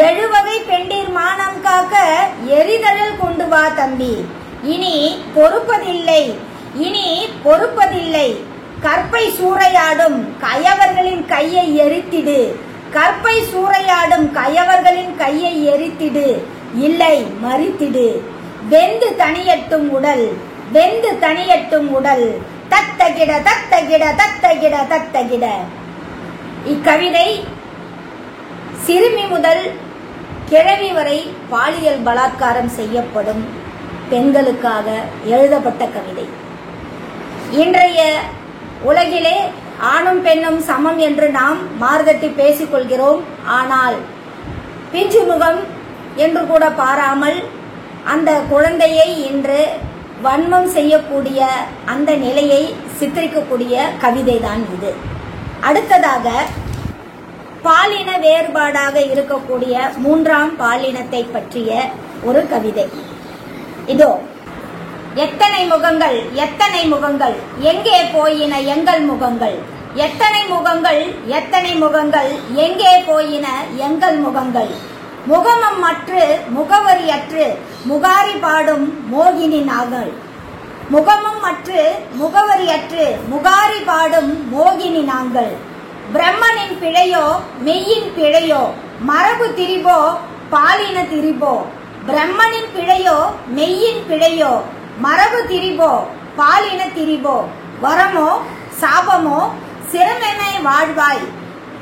எழுவகை பெண்டீர் மானம் காக்க எரிதழல் கொண்டு வா தம்பி. இனி பொறுப்பதில்லை, இனி பொறுப்பதில்லை. கற்பை சூறையாடும் கயவர்களின் கையை எரித்திடு, கற்பை சூறையாடும் கயவர்களின் கையை எரித்திடு, இல்லை மறித்திடு. வெந்து தனியட்டும் உடல், வெந்து தனியட்டும் உடல். தத்தகிட தத்தகிட தத்தகிட தத்தகிட. இக்கவிதை சிறுமி முதல் கிழவி வரை பாலியல் பலாத்காரம் செய்யப்படும் பெண்களுக்காக எழுதப்பட்ட கவிதை. இன்றைய உலகிலே ஆணும் பெண்ணும் சமம் என்று நாம் மார்தட்டி பேசிக் கொள்கிறோம். ஆனால் பிஞ்சு முகம் என்று கூட பாராமல் அந்த குழந்தையை இன்று வன்மம் செய்யக்கூடிய அந்த நிலையை சித்தரிக்கக்கூடிய கவிதை தான் இது. அடுத்ததாக பாலின வேறுபாடாக இருக்கக்கூடிய மூன்றாம் பாலினத்தை பற்றிய ஒரு கவிதை. இதோ. எத்தனை முகங்கள், எத்தனை முகங்கள், எங்கே போயின எங்கள் முகங்கள், எத்தனை முகங்கள், எத்தனை முகங்கள், எங்கே போயின எங்கள் முகங்கள். முகமம் அற்று முகவரியற்று முகாரி பாடும் மோகினி நாங்கள், முகமம் அற்று முகவரியற்று முகாரி பாடும் மோகினி நாங்கள். பிரம்மனின் பிழையோ மெய்யின் பிழையோ மரபு திரிபோ பாலின திரிபோ. பிரம்மனின் பிழையோ மெய்யின் பிழையோ மரபு திரிபோ பாலின திரிபோ. வரமோ சாபமோ சிரமென வாழ்வாய்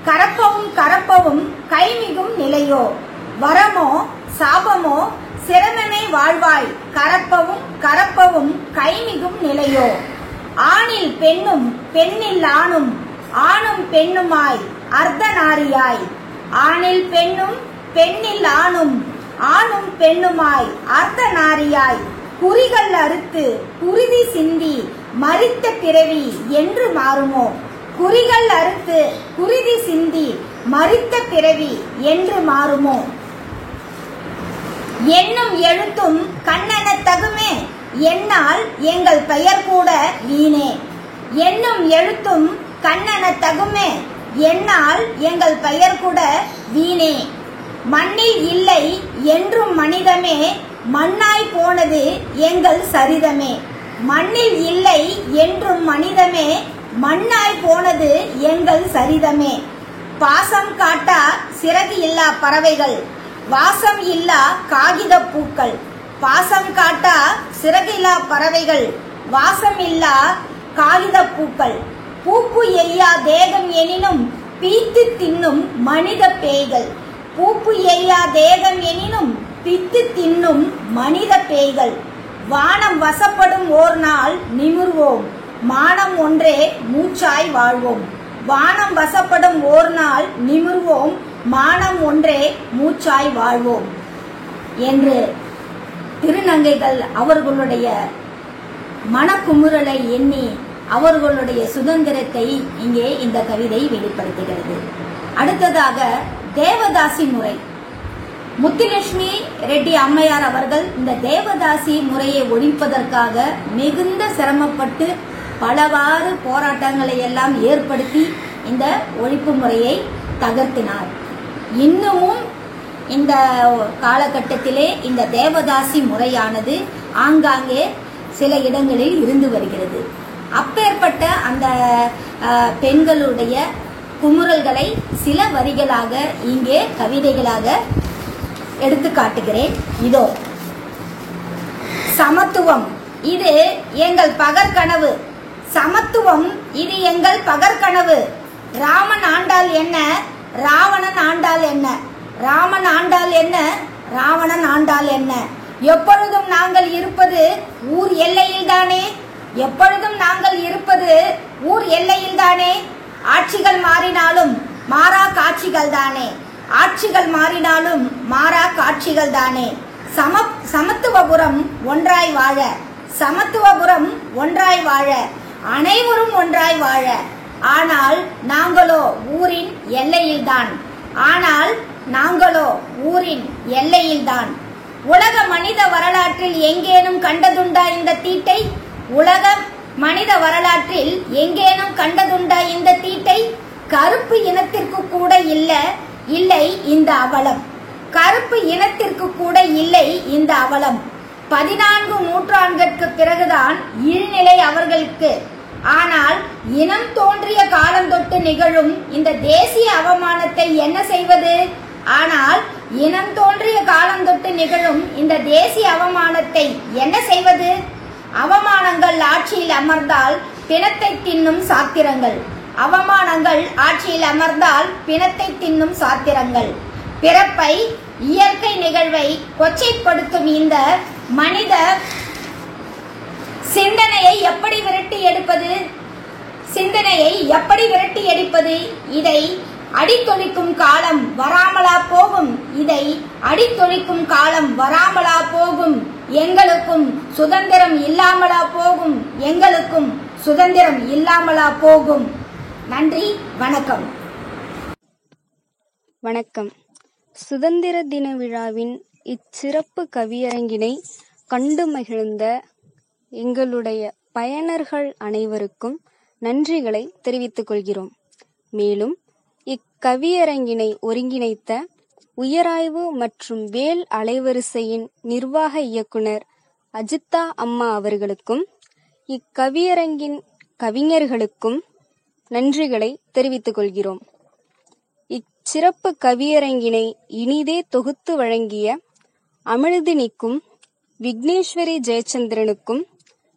கரப்பவும் கரப்பவும் கைமிகும் நிலையோ. வரமோ சாபமோ சிரமென வாழ்வாய் கரப்பவும் கரப்பவும் கைமிகும் நிலையோ. ஆணில் பெண்ணும் பெண்ணில் ஆணும் ஆணும் பெண்ணுமாய் அர்த்தநாரியாய். ஆணில் பெண்ணும் பெண்ணில் ஆணும் ஆணும் பெண்ணுமாய் அர்த்தநாரியாய். குறிகள் அறுத்து குருதி சிந்தி மரித்த பிறவி என்று மாறுமோ. குறிகள் அறுத்து குருதி சிந்தி மரித்த பிறவி என்று மாறுமோ. என்னும் எழுத்தும் கண்ணென தகுமே என்னால் எங்கள் பெயர் கூட வீணே. என்னும் எழுத்தும் கண்ணென தகுமே என்னால் எங்கள் பெயர் கூட வீணே. மண்ணில் இல்லை என்றும் மனிதமே மண்ணாய் போனது எங்கள் சரிதமே. மண்ணில் இல்லை என்றும் மனிதமே மண்ணாய் போனது எங்கள் சரிதமே. பாசம் காட்டா சிறகு இல்லா பறவைகள் வாசம் இல்லா காகித பூக்கள். பாசம் காட்டா சிறகில்லா பறவைகள் வாசம் இல்லா காகித பூக்கள். பூப்பு எய்யா தேகம் எனினும் பீத்து தின்னும் மனித பேய்கள். பூப்பு எய்யா தேகம் எனினும் பித்து தின்னும் மனித பேய்கள். வானம் வசப்படும் ஓர் நாள் நிமிர்வோம் மானம் ஒன்றே மூச்சாய் வாழ்வோம். வானம் வசப்படும் ஓர் நாள் நிமிர்வோம் மானம் ஒன்றே மூச்சாய் வாழ்வோம் என்று திருநங்கைகள் அவர்களுடைய மனக்குமுறலை எண்ணி அவர்களுடைய சுதந்திரத்தை இங்கே இந்த கவிதை வெளிப்படுத்துகிறது. அடுத்ததாக தேவதாசி முறை. முத்துலட்சுமி ரெட்டி அம்மையார் அவர்கள் இந்த தேவதாசி முறையை ஒழிப்பதற்காக மிகுந்த சிரமப்பட்டு பலவாறு போராட்டங்களை எல்லாம் ஏற்படுத்தி இந்த ஒழிப்பு முறையை தகர்த்தினார். இன்னமும் இந்த காலகட்டத்திலே இந்த தேவதாசி முறையானது ஆங்காங்கே சில இடங்களில் இருந்து வருகிறது. அப்பேற்பட்ட அந்த பெண்களுடைய குமுறல்களை சில வரிகளாக இங்கே கவிதைகளாக எடுத்து காட்டுகிறேன். இதோ. சமத்துவம் இது எங்கள் பகற்கனவு. சமத்துவம் இது எங்கள் பகற்கனவு. ராமன் ஆண்டால் என்ன ராவணன் ஆண்டால் என்ன. ராமன் ஆண்டால் என்ன ராவணன் ஆண்டால் என்ன. எப்பொழுதும் நாங்கள் இருப்பது ஊர் எல்லையில் தானே. எப்பொழுதும் நாங்கள் இருப்பது ஊர் எல்லையில் தானே. ஆட்சிகள் மாறினாலும் மாறா காட்சிகள் தானே. ஆட்சிகள் மாறினாலும் மாறா காட்சிகள் தானே. சமத்துவபுரம் ஒன்றாய் வாழ. சமத்துவபுரம் ஒன்றாய் வாழ. அனைவரும் ஒன்றாய் வாழ. ஆனால் நாங்களோ ஊரின் எல்லையில்தான். ஆனால் நாங்களோ ஊரின் எல்லையில்தான். உலக மனித வரலாற்றில் எங்கேனும் கண்டதுண்டா இந்த தீட்டை. உலக மனித வரலாற்றில் எங்கேனும் கண்டதுண்டா இந்த தீட்டை. கருப்பு இனத்திற்கு கூட இல்லை இந்த அவலம். கருப்பு இனத்திற்கு கூட இல்லை இந்த அவலம். 14 நூற்றாண்டுக்கு பிறகுதான் இழிநிலை அவர்களுக்கு. ஆனால் இனம் தோன்றிய காலந்தொட்டு நிகழும் இந்த தேசிய அவமானத்தை என்ன செய்வது. ஆனால் இனம் தோன்றிய காலந்தொட்டு நிகழும் இந்த தேசிய அவமானத்தை என்ன செய்வது. அவமானங்கள் ஆட்சியில் அமர்ந்தால் பிணத்தை தின்னும் சாத்திரங்கள். அவமானங்கள் ஆட்சியில் அமர்ந்தால் பிணத்தை தின்னும் சாத்திரங்கள். பிறப்பை இயற்கை நிகழ்வை கொச்சைப்படுத்தும் இந்த மனித சிந்தனையை எப்படி விரட்டி எடுப்பது. சிந்தனையை எப்படி விரட்டி எடுப்பது. இதை அடித்தொழிக்கும் காலம் வராமலா போகும். இதை அடித்தொழிக்கும் காலம் வராமலா போகும். எங்களுக்கும் சுதந்திரம் இல்லாமலா போகும். எங்களுக்கும் சுதந்திரம் இல்லாமலா போகும். நன்றி, வணக்கம். வணக்கம். சுதந்திர தின விழாவின் இச்சிறப்பு கவியரங்கினை கண்டு மகிழ்ந்த எங்களுடைய பயனர்கள் அனைவருக்கும் நன்றிகளை தெரிவித்துக் கொள்கிறோம். மேலும் இக்கவியரங்கினை ஒருங்கிணைத்த உயராய்வு மற்றும் வேல் அலைவரிசையின் நிர்வாக இயக்குனர் அஜித்தா அம்மா அவர்களுக்கும் இக்கவியரங்கின் கவிஞர்களுக்கும் நன்றிகளை தெரிவித்துக் கொள்கிறோம். இச்சிறப்பு கவியரங்கினை இனிதே தொகுத்து வழங்கிய அமிழ்தினிக்கும் விக்னேஸ்வரி ஜெயச்சந்திரனுக்கும்,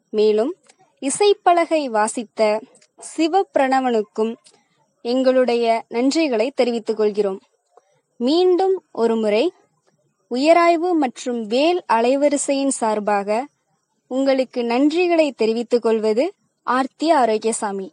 மேலும் இசைப்பலகை வாசித்த சிவபிரணவனுக்கும் எங்களுடைய நன்றிகளை தெரிவித்துக் கொள்கிறோம். மீண்டும் ஒருமுறை உயராய்வு மற்றும் வேல் அலைவரிசையின் சார்பாக உங்களுக்கு நன்றிகளை தெரிவித்துக் கொள்வது ஆர்த்தி ஆரோக்கியசாமி.